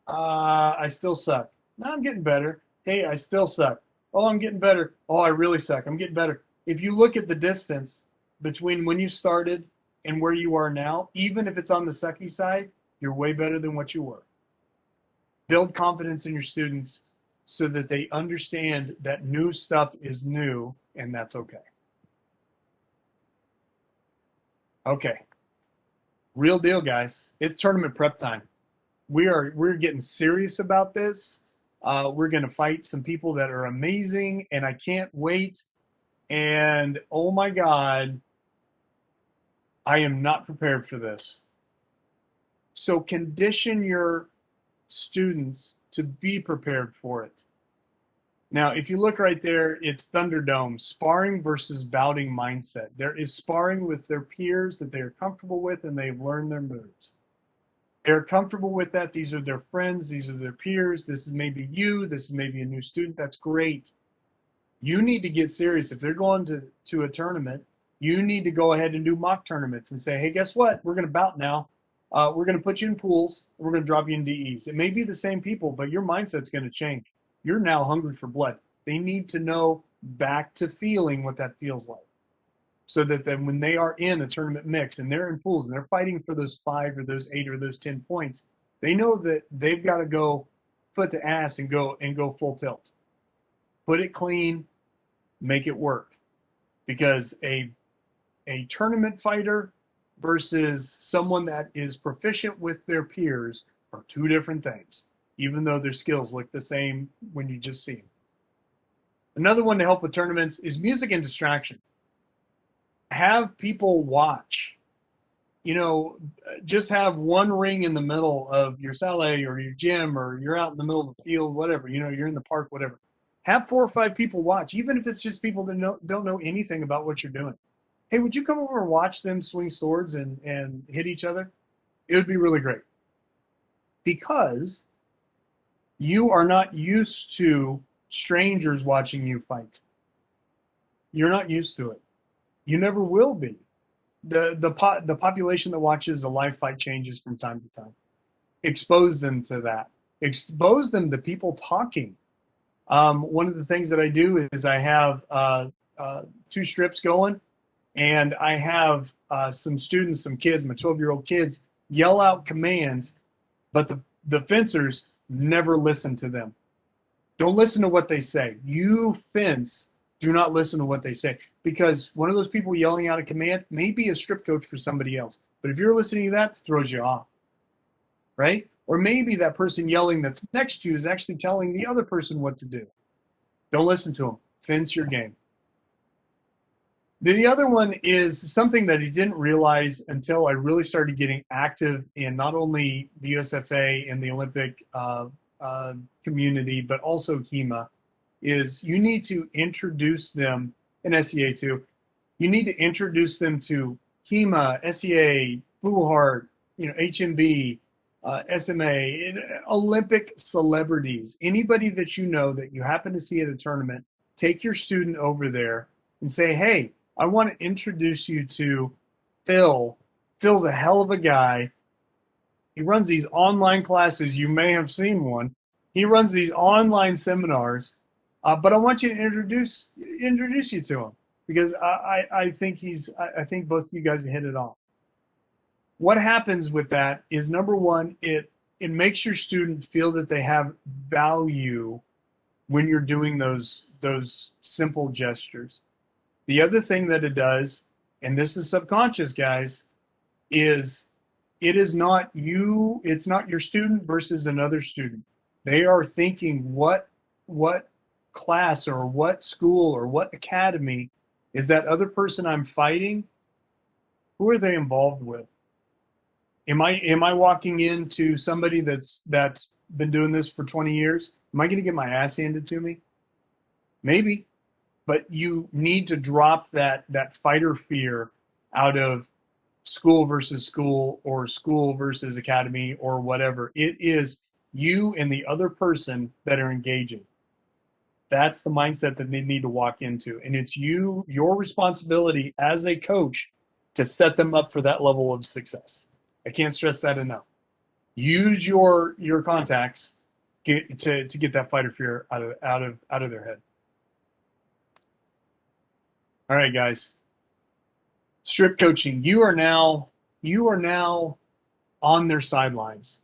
I still suck. No, I'm getting better. Hey, I still suck. Oh, I'm getting better. Oh, I really suck. I'm getting better. If you look at the distance between when you started and where you are now, even if it's on the sucky side, you're way better than what you were. Build confidence in your students so that they understand that new stuff is new and that's okay. Okay. Real deal, guys. It's tournament prep time. We're getting serious about this. We're going to fight some people that are amazing, and I can't wait. And oh my God, I am not prepared for this. So condition your students to be prepared for it. Now, if you look right there, it's Thunderdome, sparring versus bouting mindset. There is sparring with their peers that they are comfortable with, and they've learned their moves. They're comfortable with that. These are their friends. These are their peers. This is maybe you. This is maybe a new student. That's great. You need to get serious. If they're going to a tournament, you need to go ahead and do mock tournaments and say, hey, guess what? We're going to bout now. we're going to put you in pools. We're going to drop you in DEs. It may be the same people, but your mindset's going to change. You're now hungry for blood. They need to know back to feeling what that feels like, so that then when they are in a tournament mix and they're in pools and they're fighting for those 5 or those 8 or those 10 points, they know that they've got to go foot to ass and go full tilt. Put it clean, make it work. Because a tournament fighter versus someone that is proficient with their peers are two different things, even though their skills look the same when you just see them. Another one to help with tournaments is music and distraction. Have people watch. Just have one ring in the middle of your salle or your gym, or you're out in the middle of the field, whatever, you're in the park, whatever. Have 4 or 5 people watch, even if it's just people that don't know anything about what you're doing. Hey, would you come over and watch them swing swords and hit each other? It would be really great. Because you are not used to strangers watching you fight. You're not used to it. You never will be. The population that watches a live fight changes from time to time. Expose them to that. Expose them to people talking. One of the things that I do is I have 2 strips going, and I have some students, some kids, my 12-year-old kids, yell out commands, but the fencers never listen to them. Don't listen to what they say. You fence, do not listen to what they say, because one of those people yelling out a command may be a strip coach for somebody else. But if you're listening to that, it throws you off, right? Or maybe that person yelling that's next to you is actually telling the other person what to do. Don't listen to them. Fence your game. The other one is something that I didn't realize until I really started getting active in not only the USFA and the Olympic community, but also HEMA, is you need to introduce them, and SEA too, you need to introduce them to HEMA, SEA, Bullheart, HMB, SMA, Olympic celebrities, anybody that you know that you happen to see at a tournament, take your student over there and say, hey, I want to introduce you to Phil. Phil's a hell of a guy. He runs these online classes. You may have seen one. He runs these online seminars, but I want you to introduce you to him, because I think I think both of you guys hit it off. What happens with that is, number one, it makes your student feel that they have value when you're doing those simple gestures. The other thing that it does, and this is subconscious, guys, is it is not you, it's not your student versus another student. They are thinking, what class or what school or what academy is that other person I'm fighting? Who are they involved with? Am I walking into somebody that's been doing this for 20 years? Am I going to get my ass handed to me? Maybe. But you need to drop that fighter fear out of school versus school, or school versus academy, or whatever. It is you and the other person that are engaging. That's the mindset that they need to walk into. And it's your responsibility as a coach to set them up for that level of success. I can't stress that enough. Use your contacts to get that fighter fear out of their head. All right, guys. Strip coaching. You are now on their sidelines.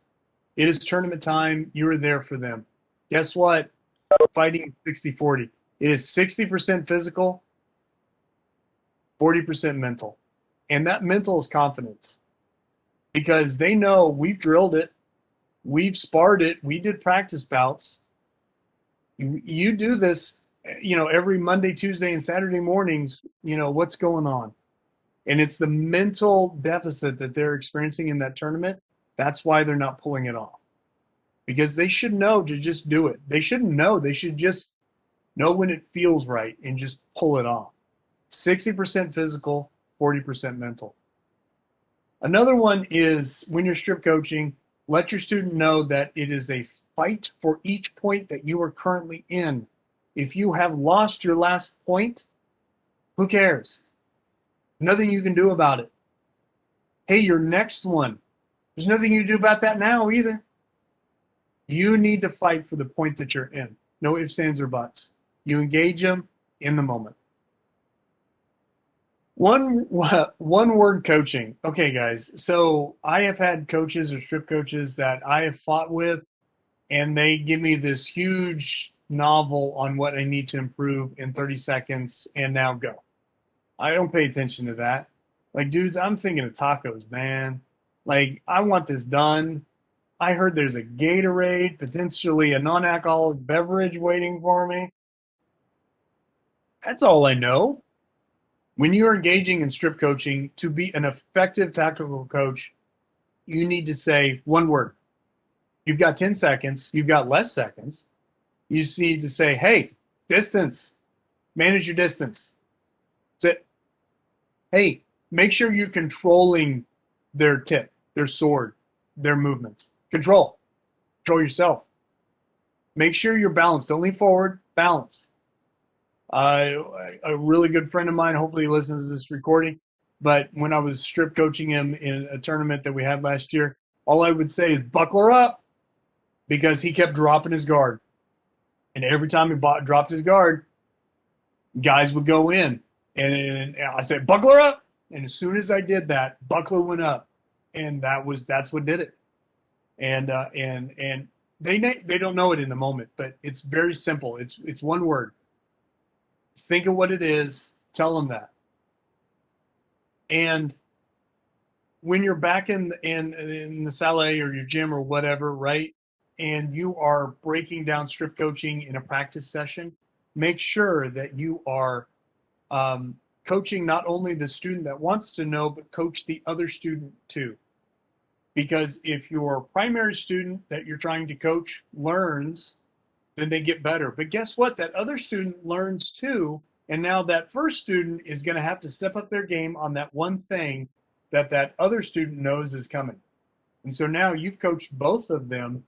It is tournament time. You are there for them. Guess what? Fighting 60-40. It is 60% physical, 40% mental. And that mental is confidence. Because they know we've drilled it, we've sparred it, we did practice bouts. You do this, every Monday, Tuesday, and Saturday mornings, what's going on? And it's the mental deficit that they're experiencing in that tournament. That's why they're not pulling it off. Because they should know to just do it. They shouldn't know. They should just know when it feels right and just pull it off. 60% physical, 40% mental. Another one is, when you're strip coaching, let your student know that it is a fight for each point that you are currently in. If you have lost your last point, who cares? Nothing you can do about it. Hey, your next one, There's nothing you do about that now either. You need to fight for the point that you're in. No ifs, ands, or buts. You engage them in the moment. One word coaching. Okay, guys. So I have had coaches or strip coaches that I have fought with, and they give me this huge novel on what I need to improve in 30 seconds, and now go. I don't pay attention to that. Like, dudes, I'm thinking of tacos, man. Like, I want this done. I heard there's a Gatorade, potentially a non-alcoholic beverage waiting for me. That's all I know. When you are engaging in strip coaching, to be an effective tactical coach, you need to say one word. You've got 10 seconds. You've got less seconds. You just need to say, hey, distance. Manage your distance. That's it. Hey, make sure you're controlling their tip, their sword, their movements. Control. Control yourself. Make sure you're balanced. Don't lean forward. Balance. A really good friend of mine, hopefully he listens to this recording, but when I was strip coaching him in a tournament that we had last year, all I would say is buckle her up, because he kept dropping his guard. And every time he dropped his guard, guys would go in. And I said, buckle her up. And as soon as I did that, buckler went up. And that's what did it. And they don't know it in the moment, but it's very simple. It's one word. Think of what it is. Tell them that. And when you're back in the salle or your gym or whatever, right? And you are breaking down strip coaching in a practice session, make sure that you are coaching not only the student that wants to know, but coach the other student too. Because if your primary student that you're trying to coach learns, then they get better. But guess what? That other student learns too. And now that first student is going to have to step up their game on that one thing that other student knows is coming. And so now you've coached both of them.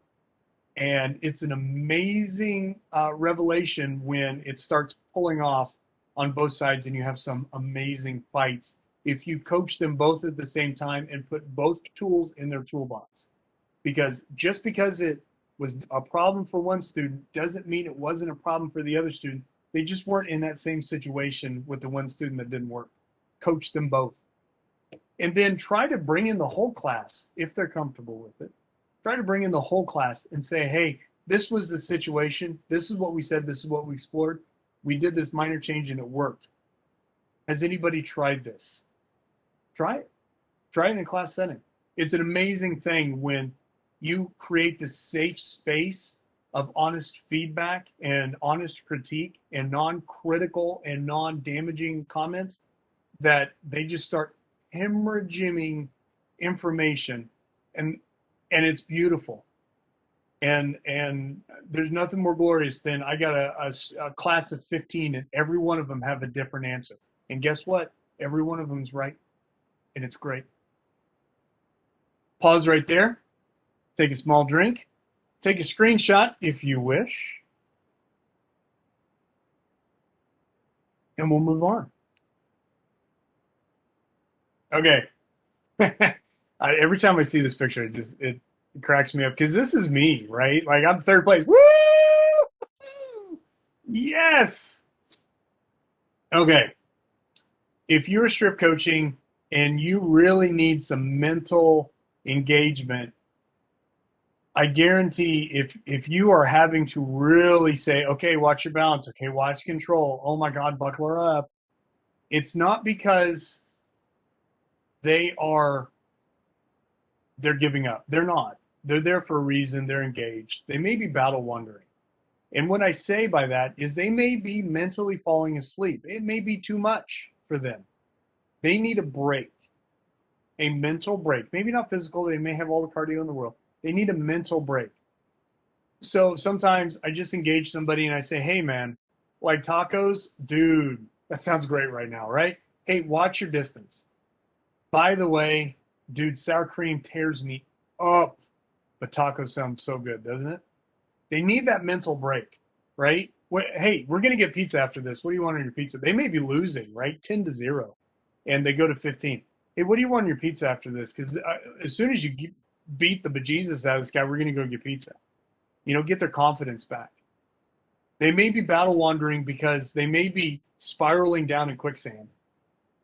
And it's an amazing revelation when it starts pulling off on both sides and you have some amazing fights if you coach them both at the same time and put both tools in their toolbox. Because just because it was a problem for one student doesn't mean it wasn't a problem for the other student. They just weren't in that same situation with the one student that didn't work. Coach them both. And then try to bring in the whole class if they're comfortable with it. Try to bring in the whole class and say, hey, this was the situation. This is what we said. This is what we explored. We did this minor change and it worked. Has anybody tried this? Try it. Try it in a class setting. It's an amazing thing when you create this safe space of honest feedback and honest critique and non-critical and non-damaging comments that they just start hemorrhaging information and it's beautiful. And there's nothing more glorious than I got a class of 15 and every one of them have a different answer. And guess what? Every one of them is right. And it's great. Pause right there. Take a small drink. Take a screenshot if you wish. And we'll move on. Okay. Every time I see this picture, it cracks me up because this is me, right? Like I'm third place. Woo! Yes. Okay. If you're strip coaching and you really need some mental engagement, I guarantee if you are having to really say, okay, watch your balance, okay, watch control, oh my God, buckle her up, it's not because they're giving up. They're not. They're there for a reason. They're engaged. They may be battle wandering. And what I say by that is they may be mentally falling asleep. It may be too much for them. They need a break, a mental break. Maybe not physical. They may have all the cardio in the world. They need a mental break. So sometimes I just engage somebody and I say, hey, man, like tacos? Dude, that sounds great right now, right? Hey, watch your distance. By the way, dude, sour cream tears me up, but taco sounds so good, doesn't it? They need that mental break, right? Hey, we're going to get pizza after this. What do you want on your pizza? They may be losing, right? 10-0, and they go to 15. Hey, what do you want on your pizza after this? Because as soon as you beat the bejesus out of this guy. We're going to go get pizza. Get their confidence back. They may be battle wandering because they may be spiraling down in quicksand.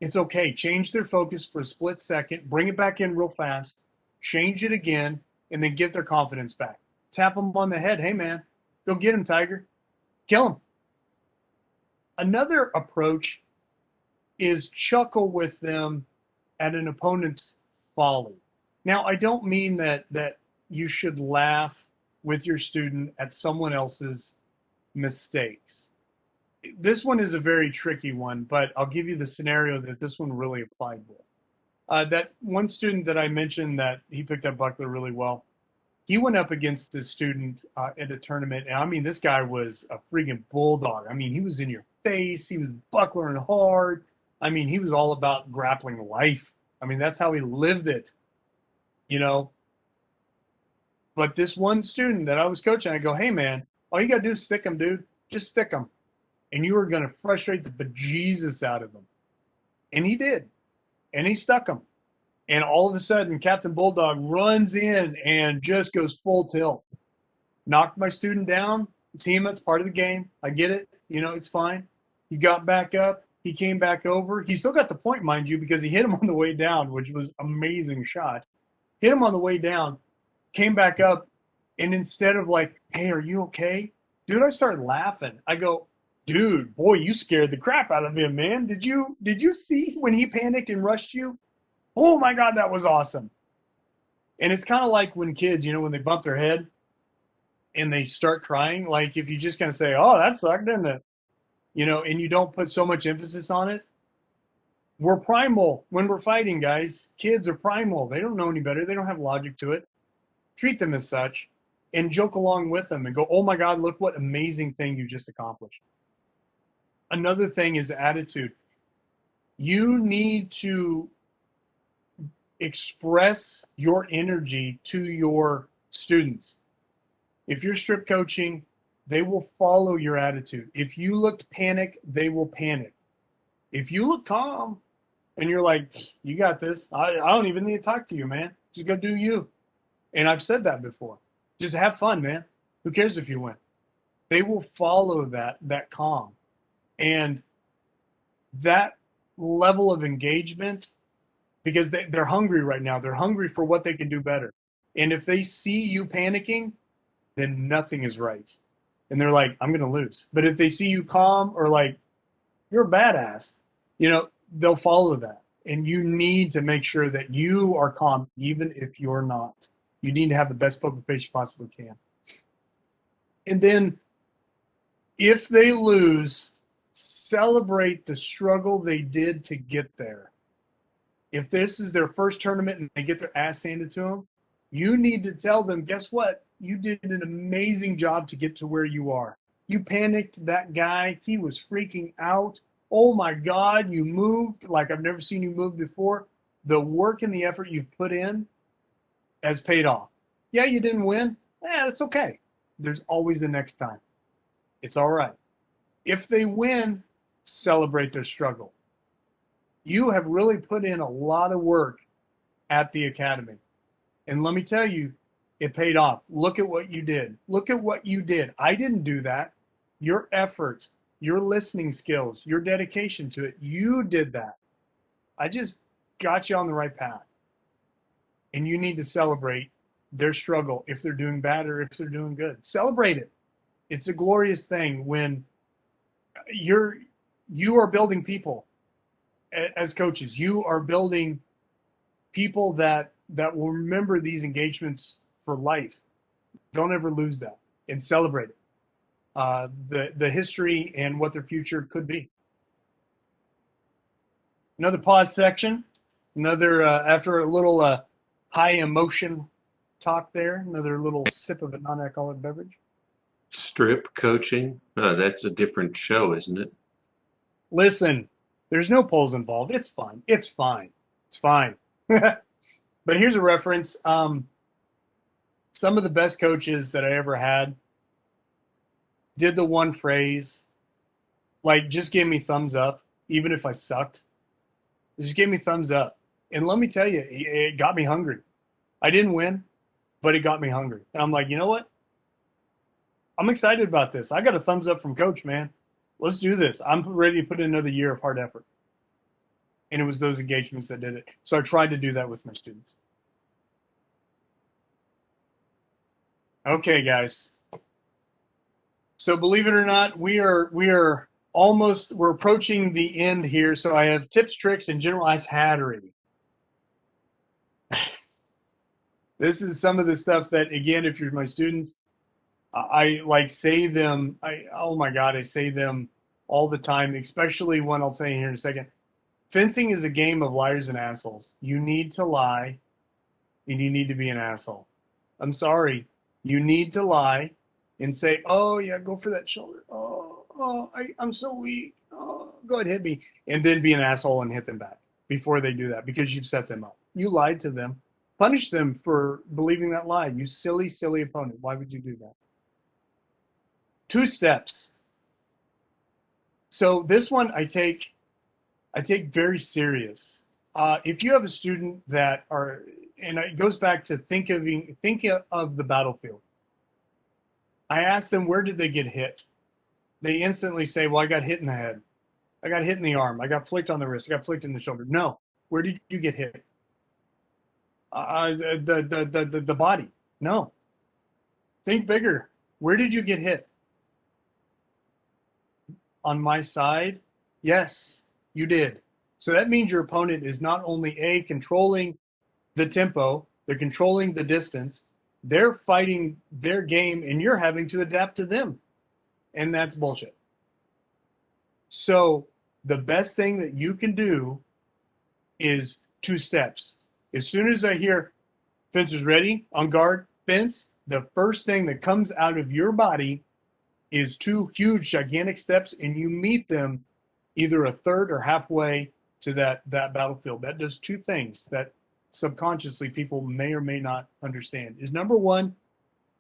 It's okay. Change their focus for a split second, bring it back in real fast, change it again, and then get their confidence back. Tap them on the head. Hey, man, go get him, Tiger. Kill him. Another approach is chuckle with them at an opponent's folly. Now, I don't mean that you should laugh with your student at someone else's mistakes. This one is a very tricky one, but I'll give you the scenario that this one really applied with. That one student that I mentioned that he picked up Buckler really well, he went up against a student at a tournament, and I mean, this guy was a freaking bulldog. I mean, he was in your face. He was bucklering hard. I mean, he was all about grappling life. I mean, that's how he lived it, But this one student that I was coaching, I go, hey, man, all you got to do is stick him, dude. Just stick him. And you are going to frustrate the bejesus out of him. And he did. And he stuck him. And all of a sudden, Captain Bulldog runs in and just goes full tilt. Knocked my student down. It's HEMA. It's part of the game. I get it. It's fine. He got back up. He came back over. He still got the point, mind you, because he hit him on the way down, which was an amazing shot. Hit him on the way down. Came back up. And instead of like, hey, are you okay? Dude, I started laughing. I go, dude, boy, you scared the crap out of him, man. Did you see when he panicked and rushed you? Oh my God, that was awesome. And it's kind of like when kids, when they bump their head and they start crying, like if you just kind of say, oh, that sucked, didn't it? And you don't put so much emphasis on it. We're primal when we're fighting, guys. Kids are primal. They don't know any better. They don't have logic to it. Treat them as such and joke along with them and go, oh my God, look what amazing thing you just accomplished. Another thing is attitude. You need to express your energy to your students. If you're strip coaching, they will follow your attitude. If you looked panic, they will panic. If you look calm and you're like, you got this, I don't even need to talk to you, man. Just go do you. And I've said that before. Just have fun, man. Who cares if you win? They will follow that calm. And that level of engagement, because they're hungry right now. They're hungry for what they can do better. And if they see you panicking, then nothing is right. And they're like, I'm going to lose. But if they see you calm or like, you're a badass, they'll follow that. And you need to make sure that you are calm, even if you're not. You need to have the best poker face you possibly can. And then if they lose, celebrate the struggle they did to get there. If this is their first tournament and they get their ass handed to them, you need to tell them, guess what? You did an amazing job to get to where you are. You panicked that guy. He was freaking out. Oh my God, you moved like I've never seen you move before. The work and the effort you've put in has paid off. Yeah, you didn't win. It's okay. There's always a next time. It's all right. If they win, celebrate their struggle. You have really put in a lot of work at the academy. And let me tell you, it paid off. Look at what you did. Look at what you did. I didn't do that. Your effort, your listening skills, your dedication to it, you did that. I just got you on the right path. And you need to celebrate their struggle if they're doing bad or if they're doing good. Celebrate it. It's a glorious thing when you are building people as coaches. You are building people that will remember these engagements for life. Don't ever lose that and celebrate it. The history and what their future could be. Another pause section. Another after a little high emotion talk there. Another little sip of a non-alcoholic beverage. Strip coaching? That's a different show, isn't it? Listen, there's no polls involved. It's fine. It's fine. It's fine. But here's a reference. Some of the best coaches that I ever had did the one phrase, like, just give me thumbs up, even if I sucked. Just give me thumbs up. And let me tell you, it got me hungry. I didn't win. but it got me hungry. And I'm like, you know what? I'm excited about this. I got a thumbs up from coach, man. Let's do this. I'm ready to put in another year of hard effort. And it was those engagements that did it. So I tried to do that with my students. Okay, guys. So believe it or not, we're approaching the end here. So I have tips, tricks, and generalized hattery. This is some of the stuff that, again, if you're my students, I like say them. Oh my God, I say them all the time, especially when I'll say here in a second. Fencing is a game of liars and assholes. You need to lie, and you need to be an asshole. I'm sorry. You need to lie and say, oh, yeah, go for that shoulder. I'm so weak. Oh, go ahead, hit me. And then be an asshole and hit them back before they do that because you've set them up. You lied to them. Punish them for believing that lie. You silly, silly opponent. Why would you do that? 2 steps. So this one I take very serious. If you have a student that are, and it goes back to think of the battlefield. I ask them, where did they get hit? They instantly say, well, I got hit in the head. I got hit in the arm. I got flicked on the wrist. I got flicked in the shoulder. No. Where did you get hit? The body. No. Think bigger. Where did you get hit? On my side? Yes, you did. So that means your opponent is not only controlling the tempo, they're controlling the distance, they're fighting their game, and you're having to adapt to them. And that's bullshit. So the best thing that you can do is 2 steps. As soon as I hear fence is ready, on guard, fence, the first thing that comes out of your body is 2 huge, gigantic steps, and you meet them either a third or halfway to that battlefield. That does 2 things that subconsciously people may or may not understand. Is number 1,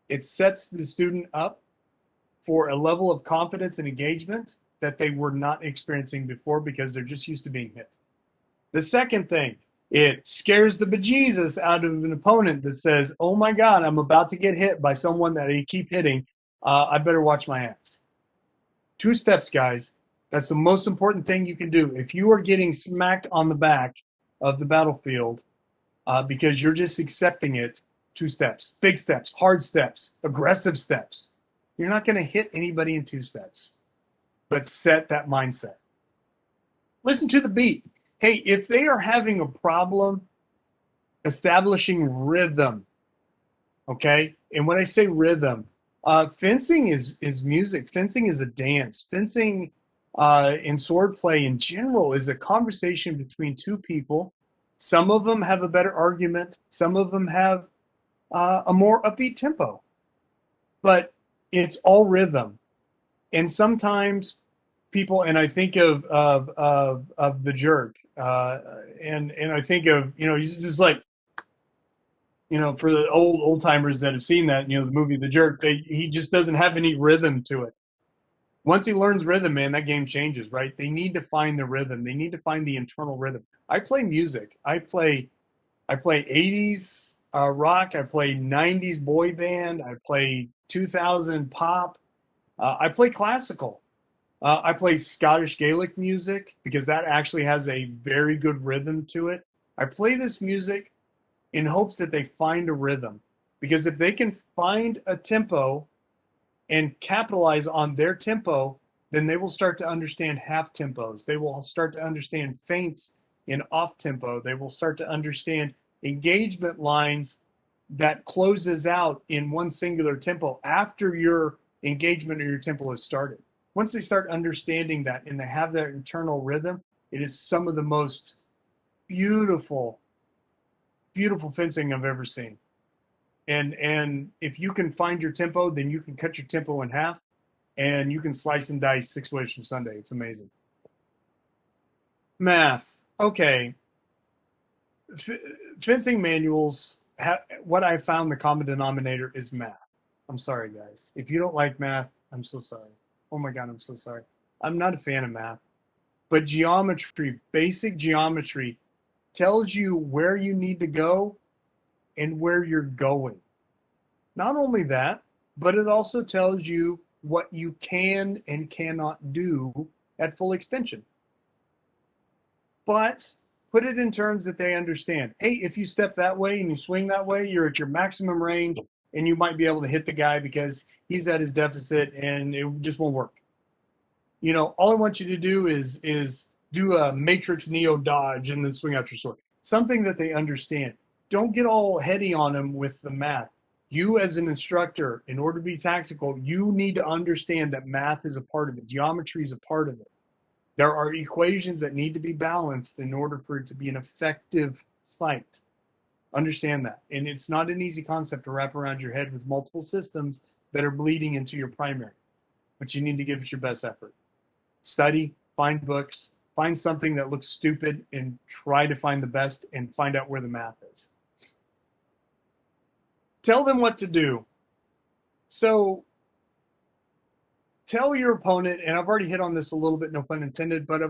it sets the student up for a level of confidence and engagement that they were not experiencing before because they're just used to being hit. The second thing, it scares the bejesus out of an opponent that says, oh my God, I'm about to get hit by someone that I keep hitting. I better watch my ass. 2 steps, guys. That's the most important thing you can do. If you are getting smacked on the back of the battlefield because you're just accepting it, 2 steps. Big steps, hard steps, aggressive steps. You're not going to hit anybody in 2 steps, but set that mindset. Listen to the beat. Hey, if they are having a problem establishing rhythm, okay? And when I say rhythm, fencing is music. Fencing is a dance. Fencing and swordplay in general is a conversation between 2 people. Some of them have a better argument. Some of them have a more upbeat tempo. But it's all rhythm. And sometimes people, and I think of the jerk, and I think of, he's just like, for the old timers that have seen that, the movie The Jerk, he just doesn't have any rhythm to it. Once he learns rhythm, man, that game changes, right? They need to find the rhythm. They need to find the internal rhythm. I play music. I play 80s rock. I play 90s boy band. I play 2000 pop. I play classical. I play Scottish Gaelic music because that actually has a very good rhythm to it. I play this music in hopes that they find a rhythm. Because if they can find a tempo and capitalize on their tempo, then they will start to understand half tempos. They will start to understand feints in off tempo. They will start to understand engagement lines that closes out in one singular tempo after your engagement or your tempo has started. Once they start understanding that and they have that internal rhythm, it is some of the most beautiful fencing I've ever seen. And if you can find your tempo, then you can cut your tempo in half and you can slice and dice 6 ways from Sunday. It's amazing. Math. Okay. Fencing manuals, what I found the common denominator is math. I'm sorry, guys. If you don't like math, I'm so sorry. Oh my God, I'm so sorry. I'm not a fan of math. But geometry, basic geometry, tells you where you need to go and where you're going. Not only that, but it also tells you what you can and cannot do at full extension. But put it in terms that they understand. Hey, if you step that way and you swing that way, you're at your maximum range and you might be able to hit the guy because he's at his deficit and it just won't work. You know, all I want you to do is do a Matrix Neo dodge and then swing out your sword. Something that they understand. Don't get all heady on them with the math. You as an instructor, in order to be tactical, you need to understand that math is a part of it. Geometry is a part of it. There are equations that need to be balanced in order for it to be an effective fight. Understand that. And it's not an easy concept to wrap around your head with multiple systems that are bleeding into your primary. But you need to give it your best effort. Study, find books, find something that looks stupid and try to find the best and find out where the math is. Tell them what to do. So tell your opponent, and I've already hit on this a little bit, no pun intended, but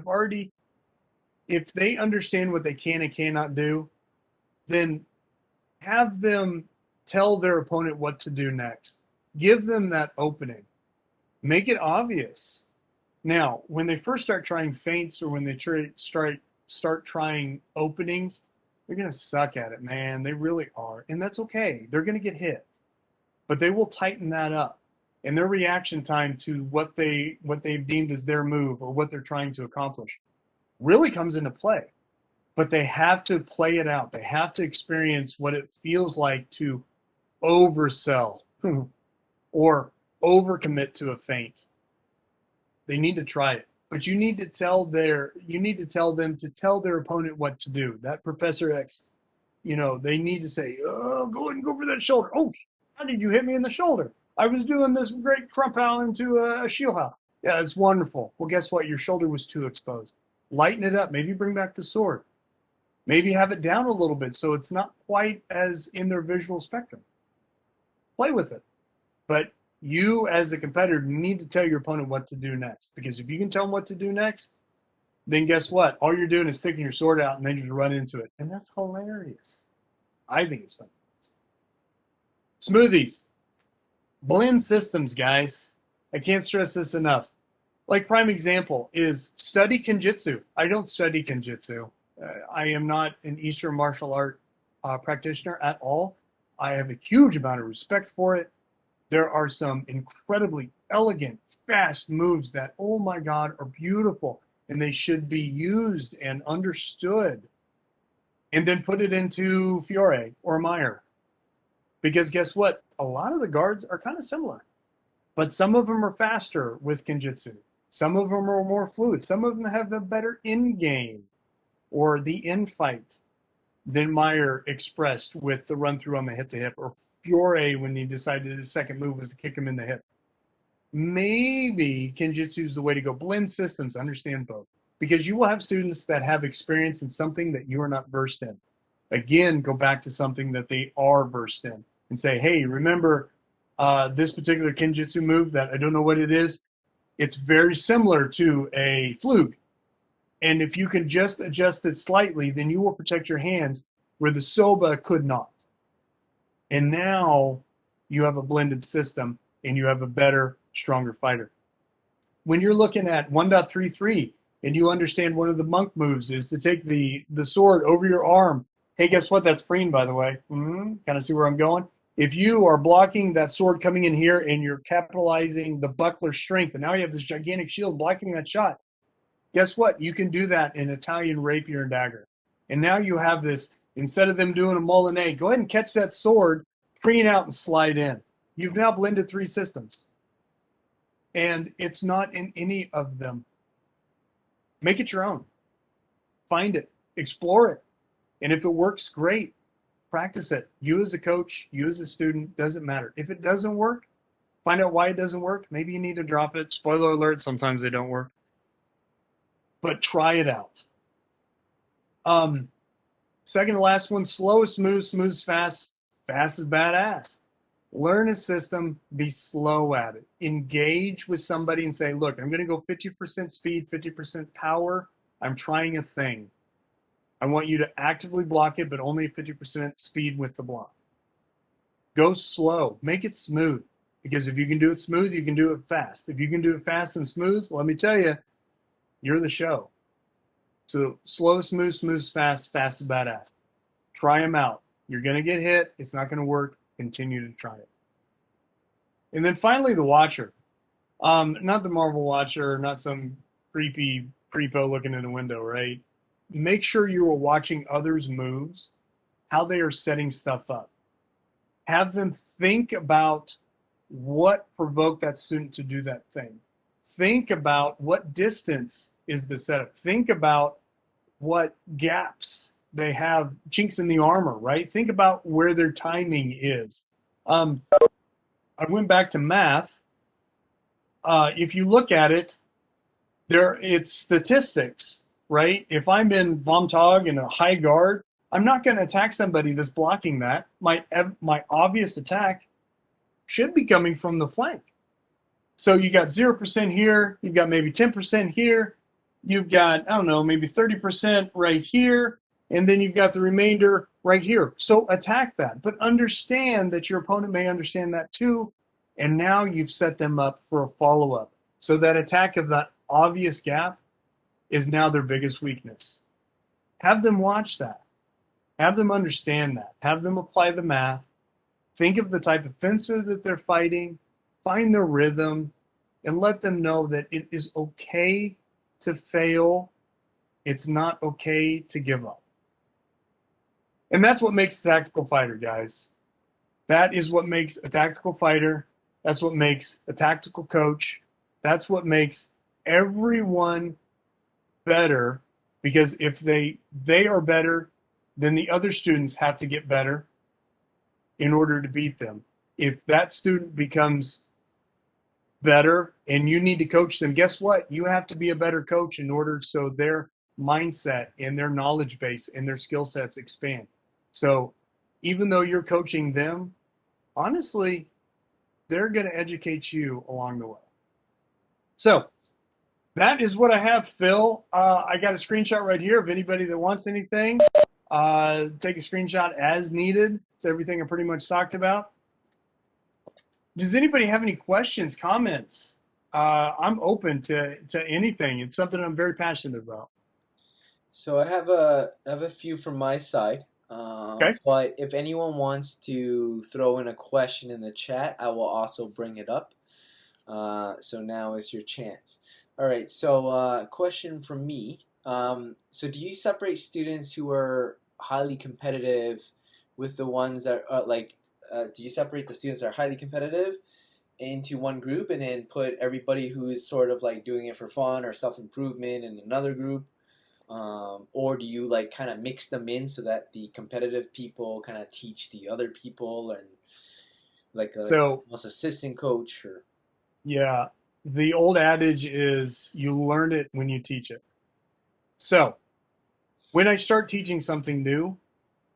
if they understand what they can and cannot do, then have them tell their opponent what to do next. Give them that opening. Make it obvious. Now, when they first start trying feints or when they start trying openings, they're going to suck at it, man. They really are. And that's okay. They're going to get hit. But they will tighten that up. And their reaction time to what they've deemed as their move or what they're trying to accomplish really comes into play. But they have to play it out. They have to experience what it feels like to oversell or overcommit to a feint. They need to try it. But you need to tell them to tell their opponent what to do. That Professor X, they need to say, oh, go ahead and go for that shoulder. Oh, how did you hit me in the shoulder? I was doing this great crump out into a shield house. Yeah, it's wonderful. Well, guess what? Your shoulder was too exposed. Lighten it up. Maybe bring back the sword. Maybe have it down a little bit so it's not quite as in their visual spectrum. Play with it. But you, as a competitor, need to tell your opponent what to do next. Because if you can tell them what to do next, then guess what? All you're doing is sticking your sword out and they just run into it. And that's hilarious. I think it's fun. Smoothies. Blend systems, guys. I can't stress this enough. Like prime example is study Kenjutsu. I don't study Kenjutsu. I am not an Eastern martial art practitioner at all. I have a huge amount of respect for it. There are some incredibly elegant, fast moves that, oh my God, are beautiful. And they should be used and understood. And then put it into Fiore or Meyer. Because guess what? A lot of the guards are kind of similar. But some of them are faster with Kenjutsu. Some of them are more fluid. Some of them have a better in-game or the in-fight than Meyer expressed with the run-through on the hip-to-hip, or Fiore when he decided his second move was to kick him in the hip. Maybe Kenjutsu is the way to go. Blend systems, understand both. Because you will have students that have experience in something that you are not versed in. Again, go back to something that they are versed in and say, hey, remember this particular Kenjutsu move that I don't know what it is? It's very similar to a fluke. And if you can just adjust it slightly, then you will protect your hands where the Soba could not. And now you have a blended system and you have a better, stronger fighter. When you're looking at 1.33 and you understand one of the monk moves is to take the sword over your arm. Hey, guess what? That's freeing, by the way. Kind of see where I'm going? If you are blocking that sword coming in here and you're capitalizing the buckler strength, and now you have this gigantic shield blocking that shot, guess what? You can do that in Italian rapier and dagger. And now you have this, instead of them doing a Molinet, go ahead and catch that sword, preen out and slide in. You've now blended 3 systems. And it's not in any of them. Make it your own. Find it. Explore it. And if it works, great. Practice it. You as a coach, you as a student, doesn't matter. If it doesn't work, find out why it doesn't work. Maybe you need to drop it. Spoiler alert, sometimes they don't work. But try it out. Second to last one, slow is smooth, smooth is fast, fast is badass. Learn a system, be slow at it. Engage with somebody and say, look, I'm going to go 50% speed, 50% power. I'm trying a thing. I want you to actively block it, but only 50% speed with the block. Go slow. Make it smooth. Because if you can do it smooth, you can do it fast. If you can do it fast and smooth, let me tell you, you're the show. So slow, smooth, smooth, fast, fast is badass. Try them out. You're going to get hit. It's not going to work. Continue to try it. And then finally, the watcher. Not the Marvel watcher, not some creepy creepo looking in the window, right? Make sure you are watching others' moves, how they are setting stuff up. Have them think about what provoked that student to do that thing. Think about what distance is the setup. Think about what gaps they have, chinks in the armor, right? Think about where their timing is. I went back to math. If you look at it, it's statistics, right? If I'm in Vom-Tog in a high guard, I'm not going to attack somebody that's blocking that. My obvious attack should be coming from the flank. So you got 0% here, you've got maybe 10% here, you've got, I don't know, maybe 30% right here, and then you've got the remainder right here. So attack that, but understand that your opponent may understand that too, and now you've set them up for a follow-up. So that attack of that obvious gap is now their biggest weakness. Have them watch that. Have them understand that. Have them apply the math. Think of the type of fencer that they're fighting. Find their rhythm and let them know that it is okay to fail. It's not okay to give up. And that's what makes a tactical fighter, guys. That is what makes a tactical fighter. That's what makes a tactical coach. That's what makes everyone better, because if they are better, then the other students have to get better in order to beat them. If that student becomes better and you need to coach them, guess what? You have to be a better coach in order so their mindset and their knowledge base and their skill sets expand. So even though you're coaching them, honestly, they're going to educate you along the way. So that is what I have, Phil. I got a screenshot right here of anybody that wants anything. Take a screenshot as needed. It's everything I pretty much talked about. Does anybody have any questions, comments? I'm open to anything. It's something I'm very passionate about. So I have a few from my side. Okay. But if anyone wants to throw in a question in the chat, I will also bring it up. So now is your chance. All right. So question from me. So do you separate students who are highly competitive with the ones that are do you separate the students that are highly competitive into one group and then put everybody who is sort of like doing it for fun or self-improvement in another group? Or do you like kind of mix them in so that the competitive people kind of teach the other people, and like almost assistant coach? Or yeah, the old adage is you learn it when you teach it. So when I start teaching something new,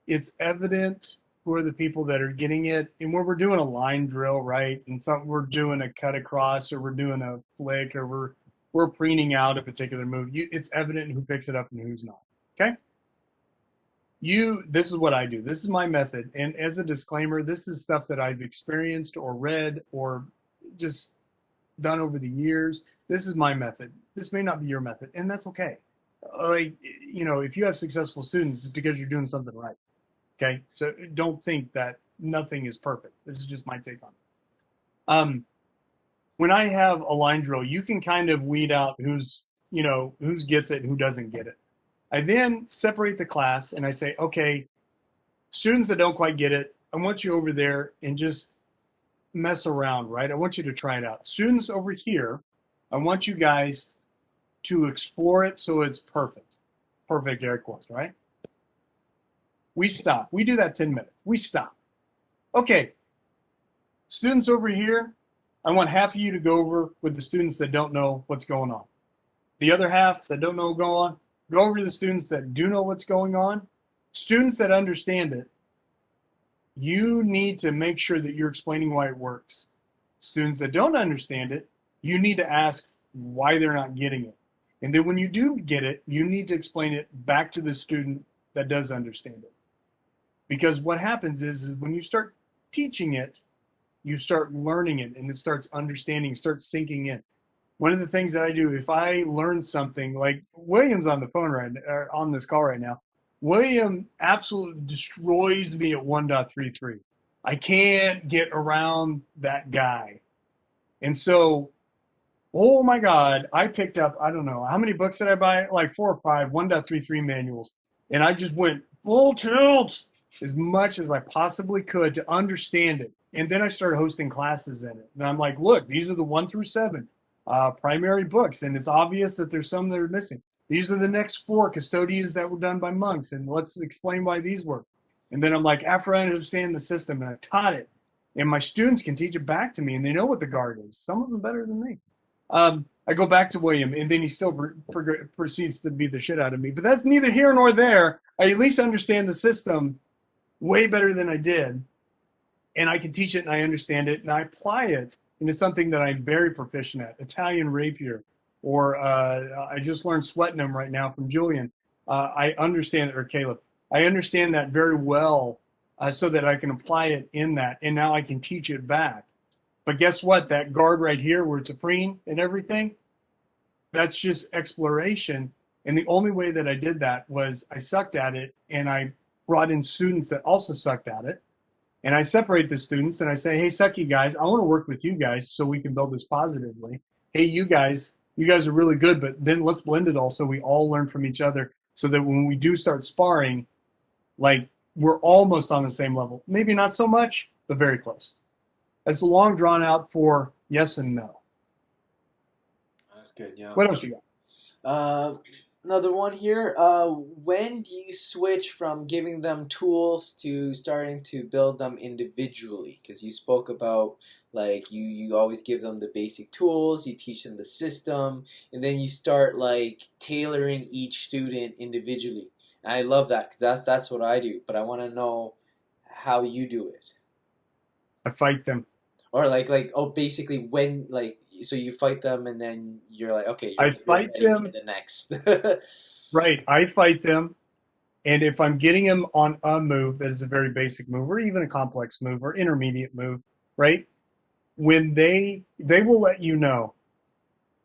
it's evident who are the people that are getting it. And when we're doing a line drill, right, and we're doing a cut across, or we're doing a flick, or we're preening out a particular move, it's evident who picks it up and who's not. Okay? This is what I do. This is my method. And as a disclaimer, this is stuff that I've experienced or read or just done over the years. This is my method. This may not be your method, and that's okay. If you have successful students, it's because you're doing something right. Okay? So don't think that nothing is perfect. This is just my take on it. When I have a line drill, you can kind of weed out who's gets it and who doesn't get it. I then separate the class and I say, okay, students that don't quite get it, I want you over there and just mess around, right? I want you to try it out. Students over here, I want you guys to explore it so it's perfect. Perfect air quotes, right? We stop. We do that 10 minutes. We stop. Okay, students over here, I want half of you to go over with the students that don't know what's going on. The other half that don't know what's going on, go over to the students that do know what's going on. Students that understand it, you need to make sure that you're explaining why it works. Students that don't understand it, you need to ask why they're not getting it. And then when you do get it, you need to explain it back to the student that does understand it. Because what happens is when you start teaching it, you start learning it, and it starts understanding, starts sinking in. One of the things that I do, if I learn something, like William's on the phone on this call right now, William absolutely destroys me at 1.33. I can't get around that guy. And so, oh my God, I picked up, I don't know, how many books did I buy? Like 4 or 5, 1.33 manuals. And I just went full tilt as much as I possibly could to understand it. And then I started hosting classes in it. And I'm like, look, these are the 1 through 7 primary books. And it's obvious that there's some that are missing. These are the next 4 custodians that were done by monks. And let's explain why these work. And then I'm like, after I understand the system, and I've taught it, and my students can teach it back to me, and they know what the guard is. Some of them better than me. I go back to William, and then he still proceeds to beat the shit out of me. But that's neither here nor there. I at least understand the system way better than I did, and I can teach it, and I understand it, and I apply it into something that I'm very proficient at, Italian rapier, or I just learned sweating them right now from Julian. I understand it, or Caleb. I understand that very well so that I can apply it in that, and now I can teach it back. But guess what? That guard right here where it's a preen and everything, that's just exploration. And the only way that I did that was I sucked at it, and I brought in students that also sucked at it. And I separate the students and I say, hey, sucky guys, I want to work with you guys so we can build this positively. Hey, you guys are really good, but then let's blend it all so we all learn from each other so that when we do start sparring, like we're almost on the same level. Maybe not so much, but very close. That's long drawn out for yes and no. That's good, yeah. What else you got? Another one here. When do you switch from giving them tools to starting to build them individually? Because you spoke about like you always give them the basic tools, you teach them the system, and then you start like tailoring each student individually. And I love that. 'Cause that's what I do. But I want to know how you do it. I fight them. Or basically when so you fight them and then you're like, okay, I you're fight ready them. for the next. Right. I fight them. And if I'm getting them on a move that is a very basic move or even a complex move or intermediate move, right? When they will let you know,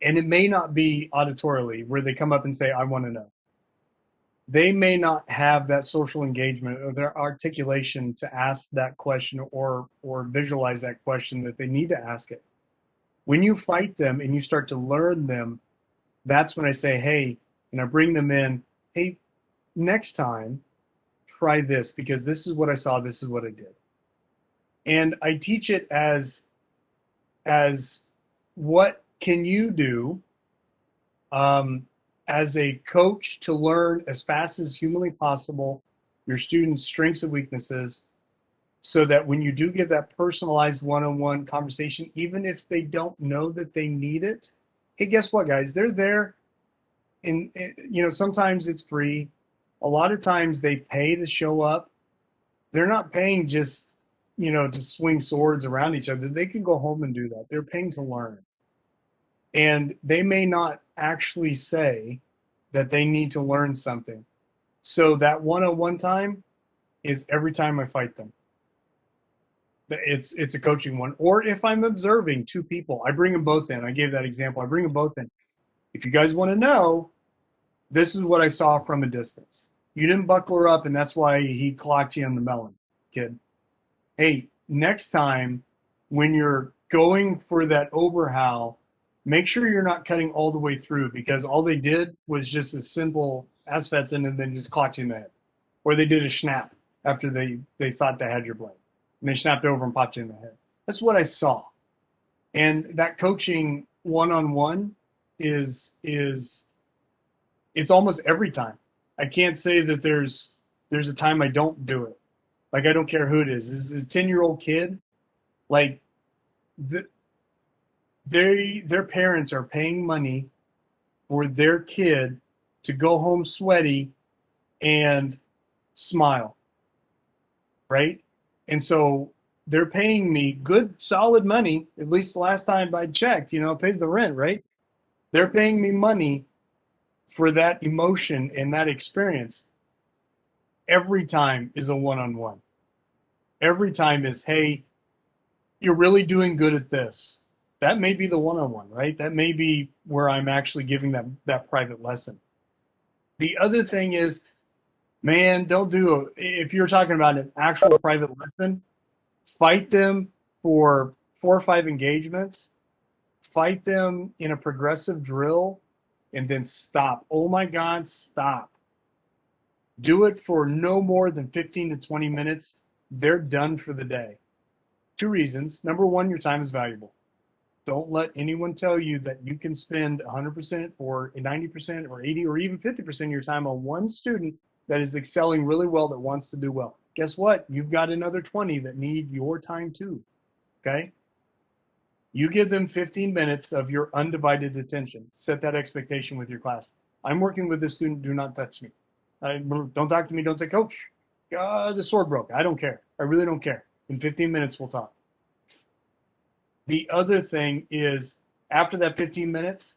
and it may not be auditorily where they come up and say, I want to know. They may not have that social engagement or their articulation to ask that question or visualize that question that they need to ask it. When you fight them and you start to learn them, that's when I say, hey, and I bring them in, hey, next time, try this because this is what I saw, this is what I did. And I teach it as what can you do as a coach to learn as fast as humanly possible your students' strengths and weaknesses so that when you do give that personalized one-on-one conversation, even if they don't know that they need it, hey, guess what, guys? They're there. And, sometimes it's free. A lot of times they pay to show up. They're not paying just, to swing swords around each other. They can go home and do that. They're paying to learn. And they may not actually say that they need to learn something. So that one-on-one time is every time I fight them. It's a coaching one. Or if I'm observing 2 people, I bring them both in. I gave that example. I bring them both in. If you guys want to know, this is what I saw from a distance. You didn't buckle her up, and that's why he clocked you on the melon, kid. Hey, next time when you're going for that overhowl, make sure you're not cutting all the way through because all they did was just a simple Asfetson and then just clocked you in the head. Or they did a snap after they thought they had your blade. And they snapped over and popped you in the head. That's what I saw. And that coaching one-on-one is it's almost every time. I can't say that there's a time I don't do it. Like I don't care who it is. This is a 10-year-old kid. Like their parents are paying money for their kid to go home sweaty and smile, right? And so they're paying me good, solid money, at least the last time I checked, it pays the rent, right? They're paying me money for that emotion and that experience. Every time is a one-on-one. every time is, hey, you're really doing good at this. That may be the one-on-one, right? That may be where I'm actually giving them that private lesson. The other thing is, man, if you're talking about an actual private lesson, fight them for 4 or 5 engagements, fight them in a progressive drill, and then stop. Oh my God, stop. Do it for no more than 15 to 20 minutes. They're done for the day. 2 reasons. Number one, your time is valuable. Don't let anyone tell you that you can spend 100% or 90% or 80 or even 50% of your time on one student that is excelling really well, that wants to do well. Guess what? You've got another 20 that need your time too. Okay? You give them 15 minutes of your undivided attention. Set that expectation with your class. I'm working with this student. Do not touch me. Don't talk to me. Don't say, Coach, the sword broke. I don't care. I really don't care. In 15 minutes, we'll talk. The other thing is, after that 15 minutes,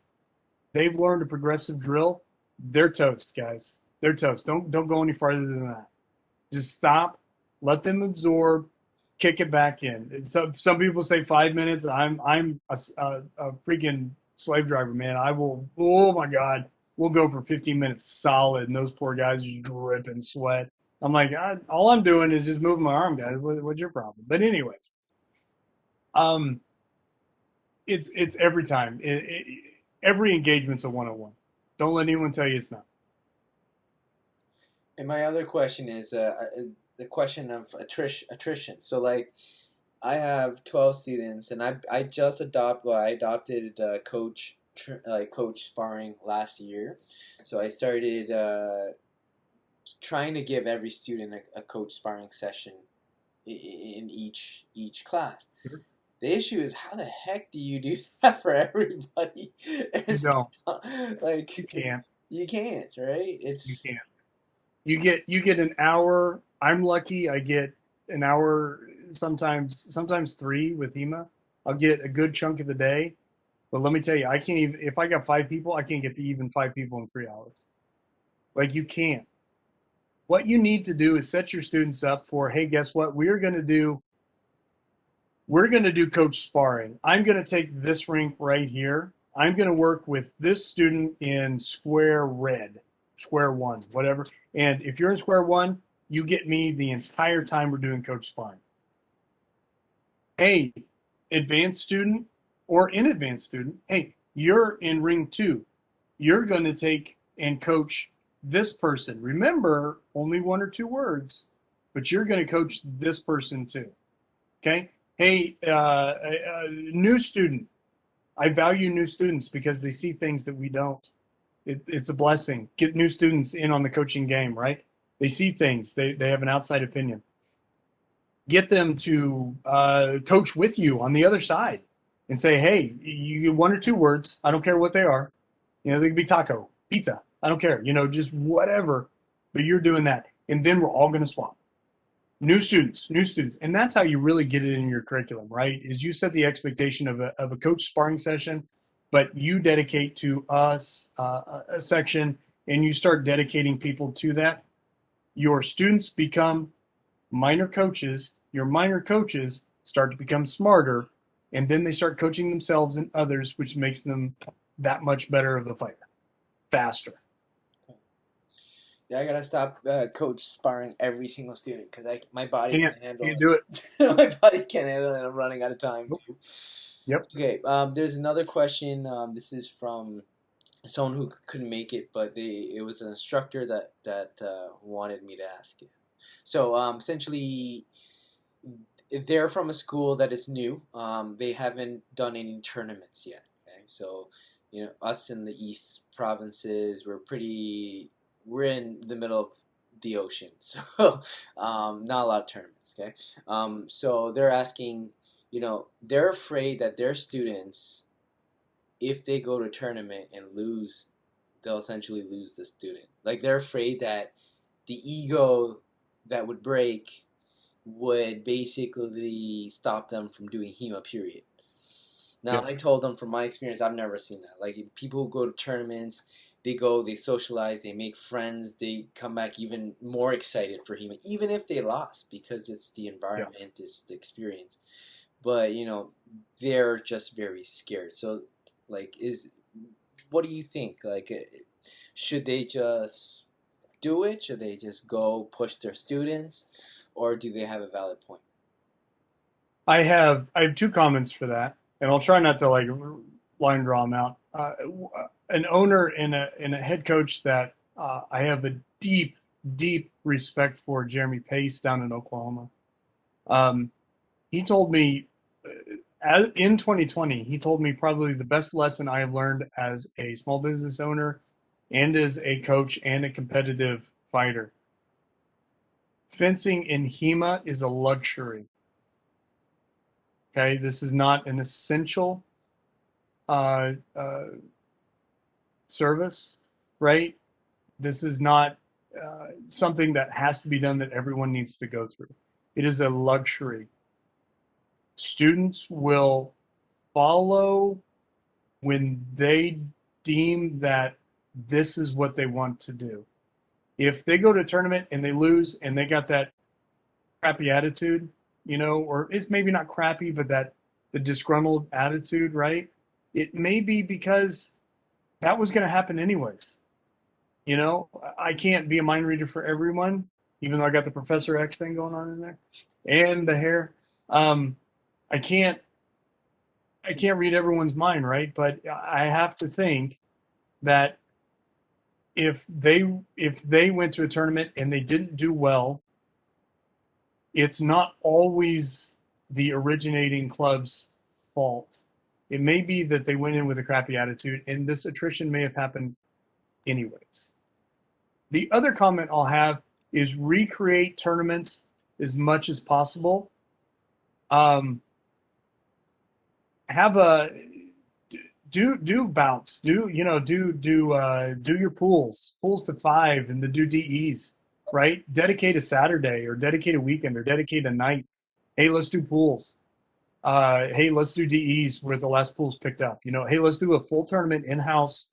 they've learned a progressive drill. They're toast, guys. They're toast. Don't go any farther than that. Just stop. Let them absorb. Kick it back in. So some people say 5 minutes. I'm a freaking slave driver, man. I will. Oh my God, we'll go for 15 minutes solid, and those poor guys just drip in sweat. I'm like, all I'm doing is just moving my arm, guys. What's your problem? But anyways, um, it's every time. Every engagement's a one-on-one. Don't let anyone tell you it's not. And my other question is the question of attrition. So like, I have 12 students, and I just adopted coach sparring last year. So I started trying to give every student a coach sparring session in each class. Sure. The issue is, how the heck do you do that for everybody? You don't. Like, You can't. you can't, right? You can't. You get an hour. I'm lucky. I get an hour, sometimes 3 with HEMA. I'll get a good chunk of the day. But let me tell you, I can't even, if I got 5 people, I can't get to even 5 people in 3 hours. Like, you can't. What you need to do is set your students up for, hey, guess what? We're going to do coach sparring. I'm going to take this rink right here. I'm going to work with this student in square red, square 1, whatever. And if you're in square 1, you get me the entire time we're doing coach sparring. Hey, advanced student or inadvanced student, hey, you're in ring 2. You're going to take and coach this person. Remember, only 1 or 2 words, but you're going to coach this person too. Okay? Hey, new student. I value new students because they see things that we don't. It's a blessing. Get new students in on the coaching game, right? They see things. They have an outside opinion. Get them to coach with you on the other side and say, hey, you get 1 or 2 words. I don't care what they are. You know, they could be taco, pizza. I don't care. You know, just whatever. But you're doing that. And then we're all going to swap. New students. And that's how you really get it in your curriculum, right? Is you set the expectation of a coach sparring session, but you dedicate to us a section, and you start dedicating people to that. Your students become minor coaches. Your minor coaches start to become smarter, and then they start coaching themselves and others, which makes them that much better of a fighter, faster. Yeah, I gotta stop coach sparring every single student because my body can't handle Can't it. do it. My body can't handle it. I'm running out of time. Nope. Dude. Yep. Okay. There's another question. This is from someone who couldn't make it, but it was an instructor that wanted me to ask it. So essentially, they're from a school that is new. They haven't done any tournaments yet. Okay, so us in the East provinces, we're in the middle of the ocean, so not a lot of tournaments. Okay, so they're asking, they're afraid that their students, if they go to a tournament and lose, they'll essentially lose the student. Like, they're afraid that the ego that would break would basically stop them from doing HEMA, period. Now, Yeah. I told them, from my experience, I've never seen that. Like, people who go to tournaments, they go, they socialize, they make friends, they come back even more excited for HEMA, even if they lost, because it's the environment, it's the experience. But they're just very scared. So, like, what do you think? Like, should they just do it? Should they just go push their students, or do they have a valid point? I have two comments for that, and I'll try not to like line draw them out. An owner and a head coach that I have a deep respect for, Jeremy Pace down in Oklahoma. He told me in 2020, he told me probably the best lesson I have learned as a small business owner and as a coach and a competitive fighter. Fencing in HEMA is a luxury. Okay, this is not an essential uh, uh, service, right? This is not something that has to be done that everyone needs to go through. It is a luxury. Students will follow when they deem that this is what they want to do. If they go to a tournament and they lose and they got that crappy attitude, or it's maybe not crappy, but that the disgruntled attitude, right? It may be because that was going to happen anyways. I can't be a mind reader for everyone, even though I got the Professor X thing going on in there and the hair. I can't read everyone's mind, right? But I have to think that if they went to a tournament and they didn't do well, it's not always the originating club's fault. It may be that they went in with a crappy attitude, and this attrition may have happened anyways. The other comment I'll have is recreate tournaments as much as possible. Have a do bouts. Do your pools to 5 and the do DEs, right? Dedicate a Saturday or dedicate a weekend or dedicate a night. Hey, let's do pools. Hey, let's do DEs where the last pool's picked up. Hey, let's do a full tournament in-house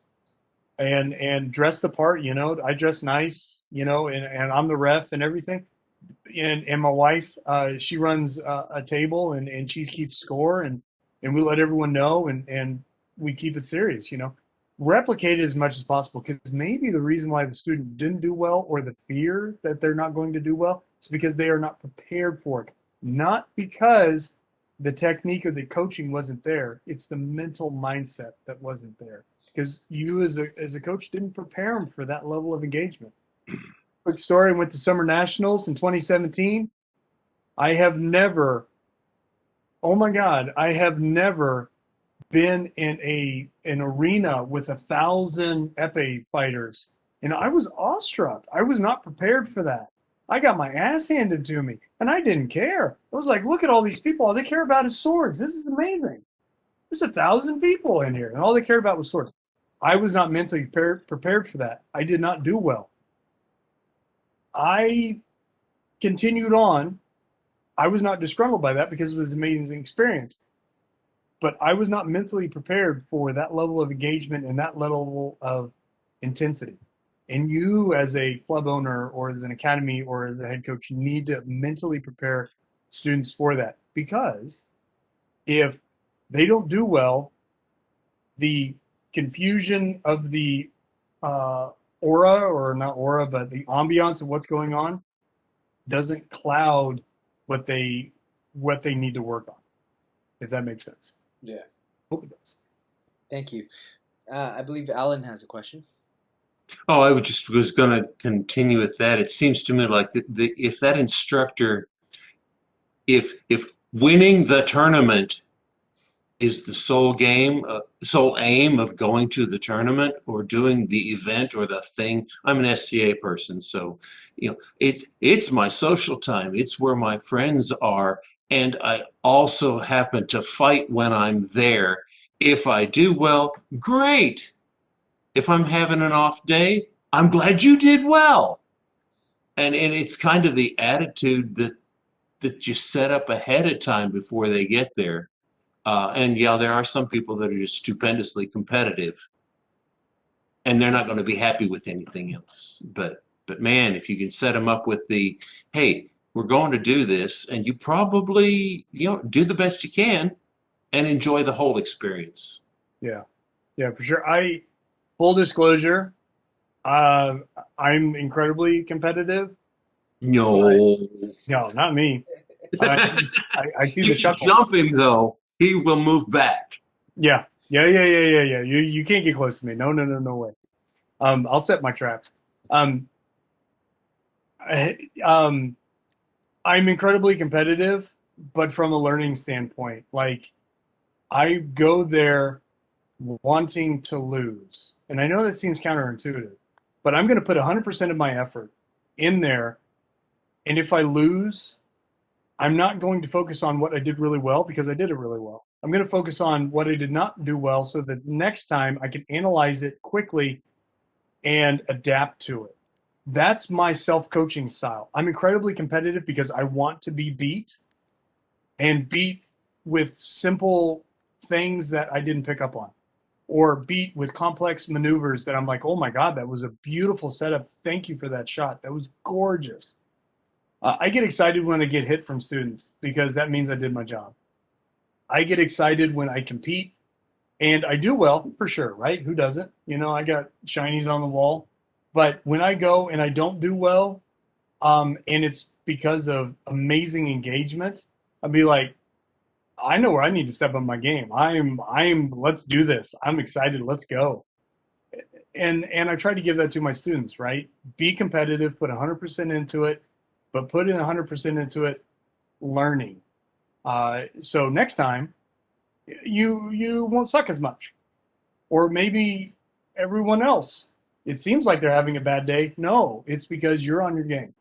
and dress the part. I dress nice, and I'm the ref and everything. And my wife, she runs a table and she keeps score and we let everyone know and we keep it serious, replicate it as much as possible, because maybe the reason why the student didn't do well, or the fear that they're not going to do well, is because they are not prepared for it. Not because the technique or the coaching wasn't there. It's the mental mindset that wasn't there, because you as a coach didn't prepare them for that level of engagement. Quick story, I went to Summer Nationals in 2017. I have never been in an arena with 1,000 Epee fighters, and I was awestruck. I was not prepared for that. I got my ass handed to me, and I didn't care. I was like, look at all these people. All they care about is swords. This is amazing. There's 1,000 people in here, and all they cared about was swords. I was not mentally prepared for that. I did not do well. I continued on. I was not disgruntled by that because it was an amazing experience. But I was not mentally prepared for that level of engagement and that level of intensity. And you, as a club owner or as an academy or as a head coach, need to mentally prepare students for that. Because if they don't do well, the confusion of the aura, or not aura, but the ambiance of what's going on doesn't cloud what they need to work on, if that makes sense. Yeah. Hope it does. Thank you. I believe Alan has a question. Oh, I was going to continue with that. It seems to me like if that instructor, if winning the tournament is the sole aim of going to the tournament or doing the event or the thing. I'm an SCA person, so it's my social time. It's where my friends are, and I also happen to fight when I'm there. If I do well, great. If I'm having an off day, I'm glad you did well. And it's kind of the attitude that you set up ahead of time before they get there. And yeah, there are some people that are just stupendously competitive. and they're not going to be happy with anything else. But man, if you can set them up with the, hey, we're going to do this, and you probably, do the best you can and enjoy the whole experience. Yeah, yeah, for sure. Full disclosure, uh, I'm incredibly competitive, but No. no, not me. I see the If you chuckle. jump him, though, he will move back. Yeah, yeah. You can't get close to me. No way. I'll set my traps. Um, I, um, I'm incredibly competitive, but from a learning standpoint, like I go there wanting to lose. And I know that seems counterintuitive, but I'm going to put 100% of my effort in there. And if I lose, I'm not going to focus on what I did really well because I did it really well. I'm going to focus on what I did not do well so that next time I can analyze it quickly and adapt to it. That's my self-coaching style. I'm incredibly competitive because I want to be beat and beat with simple things that I didn't pick up on, or beat with complex maneuvers that I'm like, oh my God, that was a beautiful setup. Thank you for that shot. That was gorgeous. I get excited when I get hit from students because that means I did my job. I get excited when I compete and I do well for sure, right? Who doesn't? I got shinies on the wall. But when I go and I don't do well, and it's because of amazing engagement, I'll be like, I know where I need to step up my game. Let's do this. I'm excited. Let's go. And I try to give that to my students, right? Be competitive, put 100% into it, but put in 100% into it learning. So next time you won't suck as much, or maybe everyone else. It seems like they're having a bad day. No, it's because you're on your game.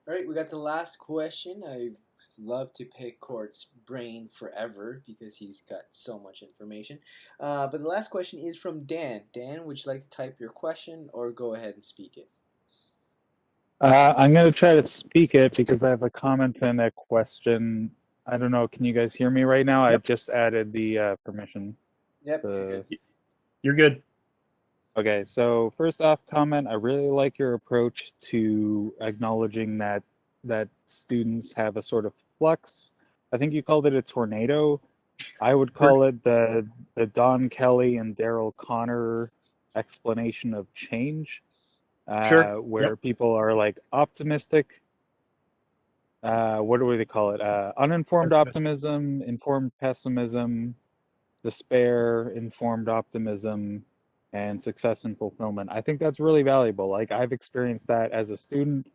All right, we got the last question. I love to pick Court's brain forever because he's got so much information. But the last question is from Dan. Dan, would you like to type your question or go ahead and speak it? I'm going to try to speak it because I have a comment and a question. I don't know. Can you guys hear me right now? Yep. I just added the permission. Yep, you're good. You're good. Okay, so first off, comment. I really like your approach to acknowledging that students have a sort of flux. I think you called it a tornado. I would call it the Don Kelly and Daryl Connor explanation of change, Sure. where Yep. people are like optimistic. What do they call it? Uninformed optimism, informed pessimism, despair, informed optimism, and success and fulfillment. I think that's really valuable. Like I've experienced that as a student.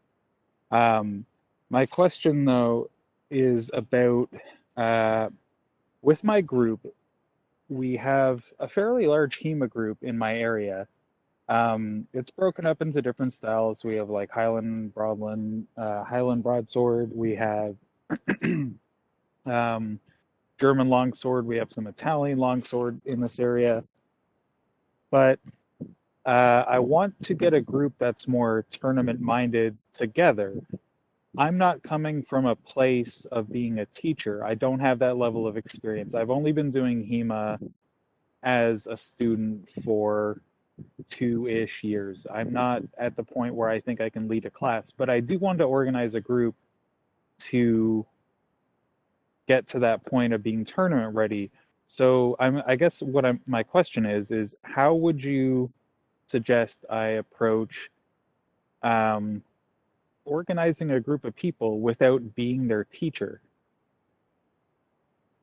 My question though is about with my group, we have a fairly large HEMA group in my area. It's broken up into different styles. We have like Highland Broadsword. We have German longsword. We have some Italian longsword in this area. But I want to get a group that's more tournament minded together. I'm not coming from a place of being a teacher. I don't have that level of experience. I've only been doing HEMA as a student for 2-ish years. I'm not at the point where I think I can lead a class, but I do want to organize a group to get to that point of being tournament ready. So I guess my question is how would you suggest I approach organizing a group of people without being their teacher?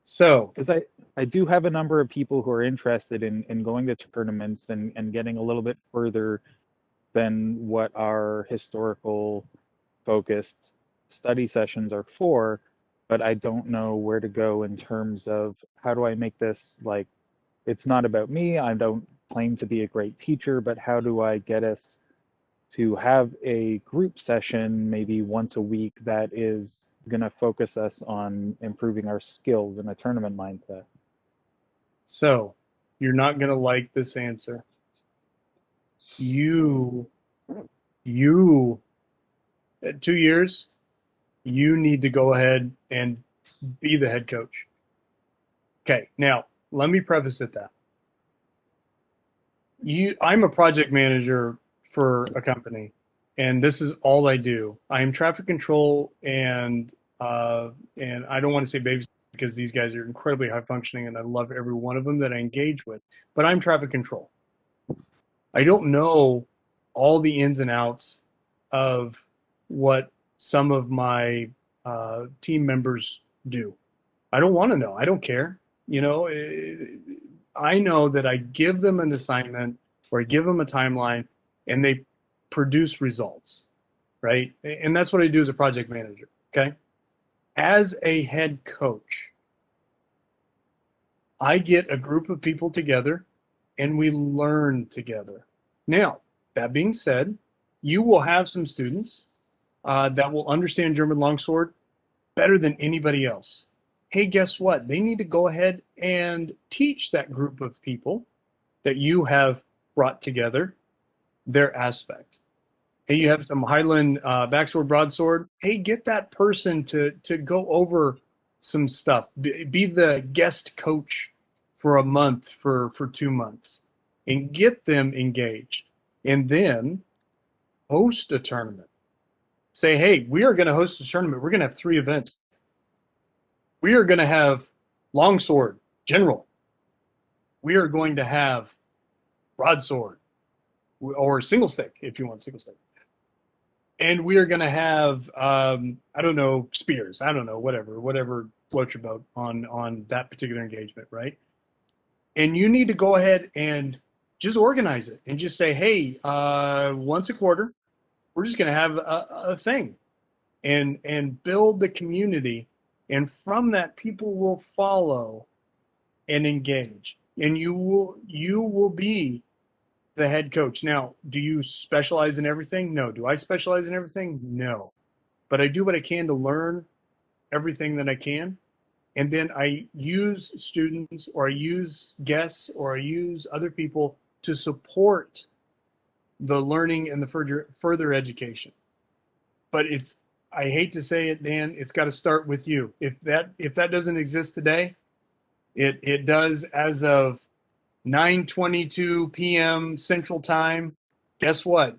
So, Because I do have a number of people who are interested in going to tournaments and getting a little bit further than what our historical focused study sessions are for, but I don't know where to go in terms of how do I make this like, it's not about me. I don't claim to be a great teacher, but how do I get us to have a group session maybe once a week that is going to focus us on improving our skills in a tournament mindset? so you're not going to like this answer. You, at 2 years, you need to go ahead and be the head coach. Okay, now let me preface it that I'm a project manager for a company, and this is all I do. I am traffic control, and I don't want to say babies because these guys are incredibly high functioning, and I love every one of them that I engage with. But I'm traffic control. I don't know all the ins and outs of what some of my team members do. I don't want to know. I don't care. You know, I know that I give them an assignment or I give them a timeline and they produce results, right? And that's what I do as a project manager, okay? As a head coach, I get a group of people together and we learn together. Now, that being said, you will have some students that will understand German longsword better than anybody else. Hey, guess what? They need to go ahead and teach that group of people that you have brought together their aspect. Hey, you have some Highland backsword, broadsword. Hey, get that person to go over some stuff. Be the guest coach for a month, for 2 months, and get them engaged. And then host a tournament. Say, hey, we are going to host a tournament. We're going to have 3 events. We are going to have longsword, general. We are going to have broadsword, or single stick, if you want single stick. And we are going to have, I don't know, spears. I don't know, whatever floats your boat on that particular engagement, right? And you need to go ahead and just organize it and just say, hey, once a quarter, we're just going to have a thing and build the community. And from that, people will follow and engage. And you will be the head coach. Now, do you specialize in everything? No. Do I specialize in everything? No. But I do what I can to learn everything that I can. And then I use students or I use guests or I use other people to support the learning and the further education. But I hate to say it, Dan, it's got to start with you. If that doesn't exist today, it does as of 9:22 p.m. Central Time. Guess what?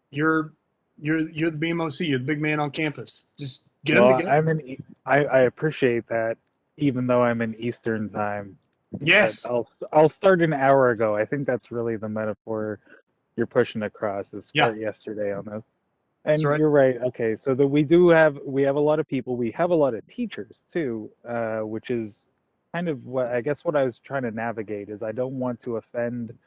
You're the BMOC. You're the big man on campus. Just get them Well, together. I appreciate that, even though I'm in Eastern time. But Yes, I'll start an hour ago. I think that's really the metaphor you're pushing across, is yeah, start yesterday on this. that's And right. you're right. Okay, so we have a lot of people. We have a lot of teachers too, which is kind of what I guess what I was trying to navigate is I don't want to offend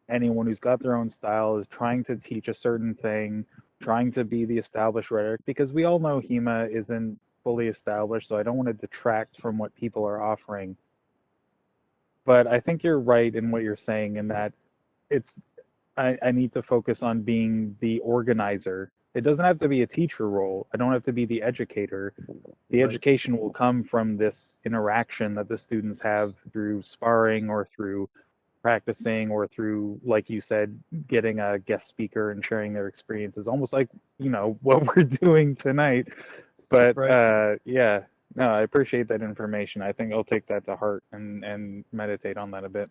anyone who's got their own style, is trying to teach a certain thing, trying to be the established rhetoric, because we all know HEMA isn't fully established, so I don't want to detract from what people are offering. But I think you're right in what you're saying in that it's I need to focus on being the organizer. It doesn't have to be a teacher role. I don't have to be the educator. The Right. education will come from this interaction that the students have through sparring or through practicing or through, like you said, getting a guest speaker and sharing their experiences, almost like, what we're doing tonight. But Right. yeah, no, I appreciate that information. I think I'll take that to heart and meditate on that a bit.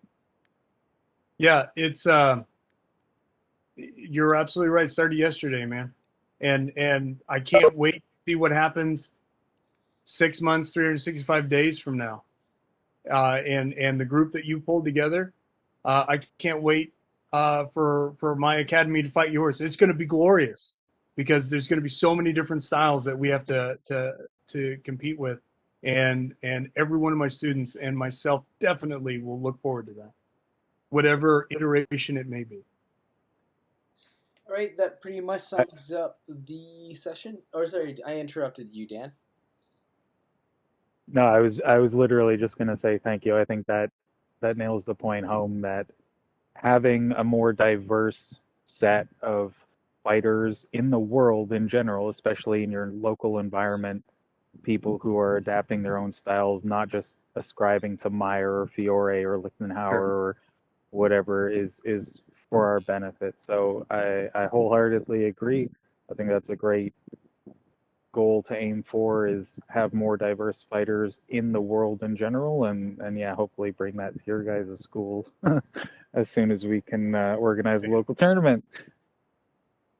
Yeah, it's you're absolutely right. It started yesterday, man. And I can't wait to see what happens 6 months, 365 days from now. And the group that you pulled together, I can't wait for my academy to fight yours. It's going to be glorious because there's going to be so many different styles that we have to compete with, and every one of my students and myself definitely will look forward to that, whatever iteration it may be. All right, that pretty much I, sums up the session. Or sorry, I interrupted you, Dan. no, I was literally just gonna say thank you. I think that nails the point home that having a more diverse set of fighters in the world in general, especially in your local environment, people who are adapting their own styles, not just ascribing to Meyer or Fiore or Lichtenhauer Sure. or whatever, is for our benefit. So I wholeheartedly agree. I think that's a great goal to aim for, is have more diverse fighters in the world in general, and yeah, hopefully bring that to your guys' school as soon as we can organize a local tournament.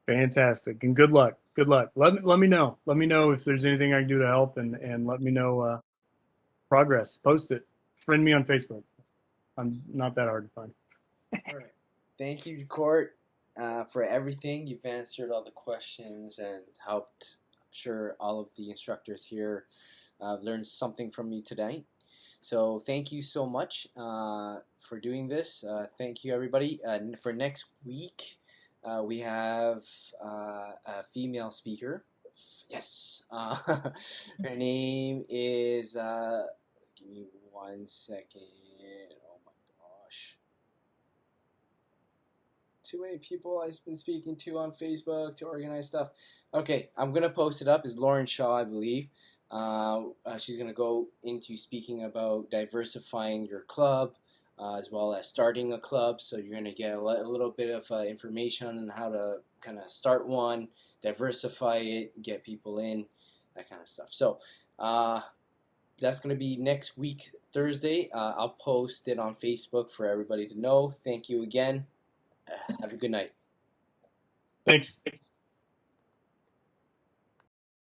Fantastic, and good luck. Good luck. Let me know. Let me know if there's anything I can do to help, and let me know progress. Post it. Friend me on Facebook. I'm not that hard to find. All right. Thank you, Court, for everything. You've answered all the questions and helped. I'm sure all of the instructors here learned something from you today. So thank you so much for doing this. Thank you, everybody. For next week, we have a female speaker. Yes. Her name is, give me 1 second. Oh my gosh. Too many people I've been speaking to on Facebook to organize stuff. Okay, I'm going to post it up. It's Lauren Shaw, I believe. She's going to go into speaking about diversifying your club as well as starting a club. So you're going to get a little bit of information on how to kind of start one, diversify it, get people in, that kind of stuff. So that's going to be next week, Thursday. I'll post it on Facebook for everybody to know. Thank you again. Have a good night. Thanks.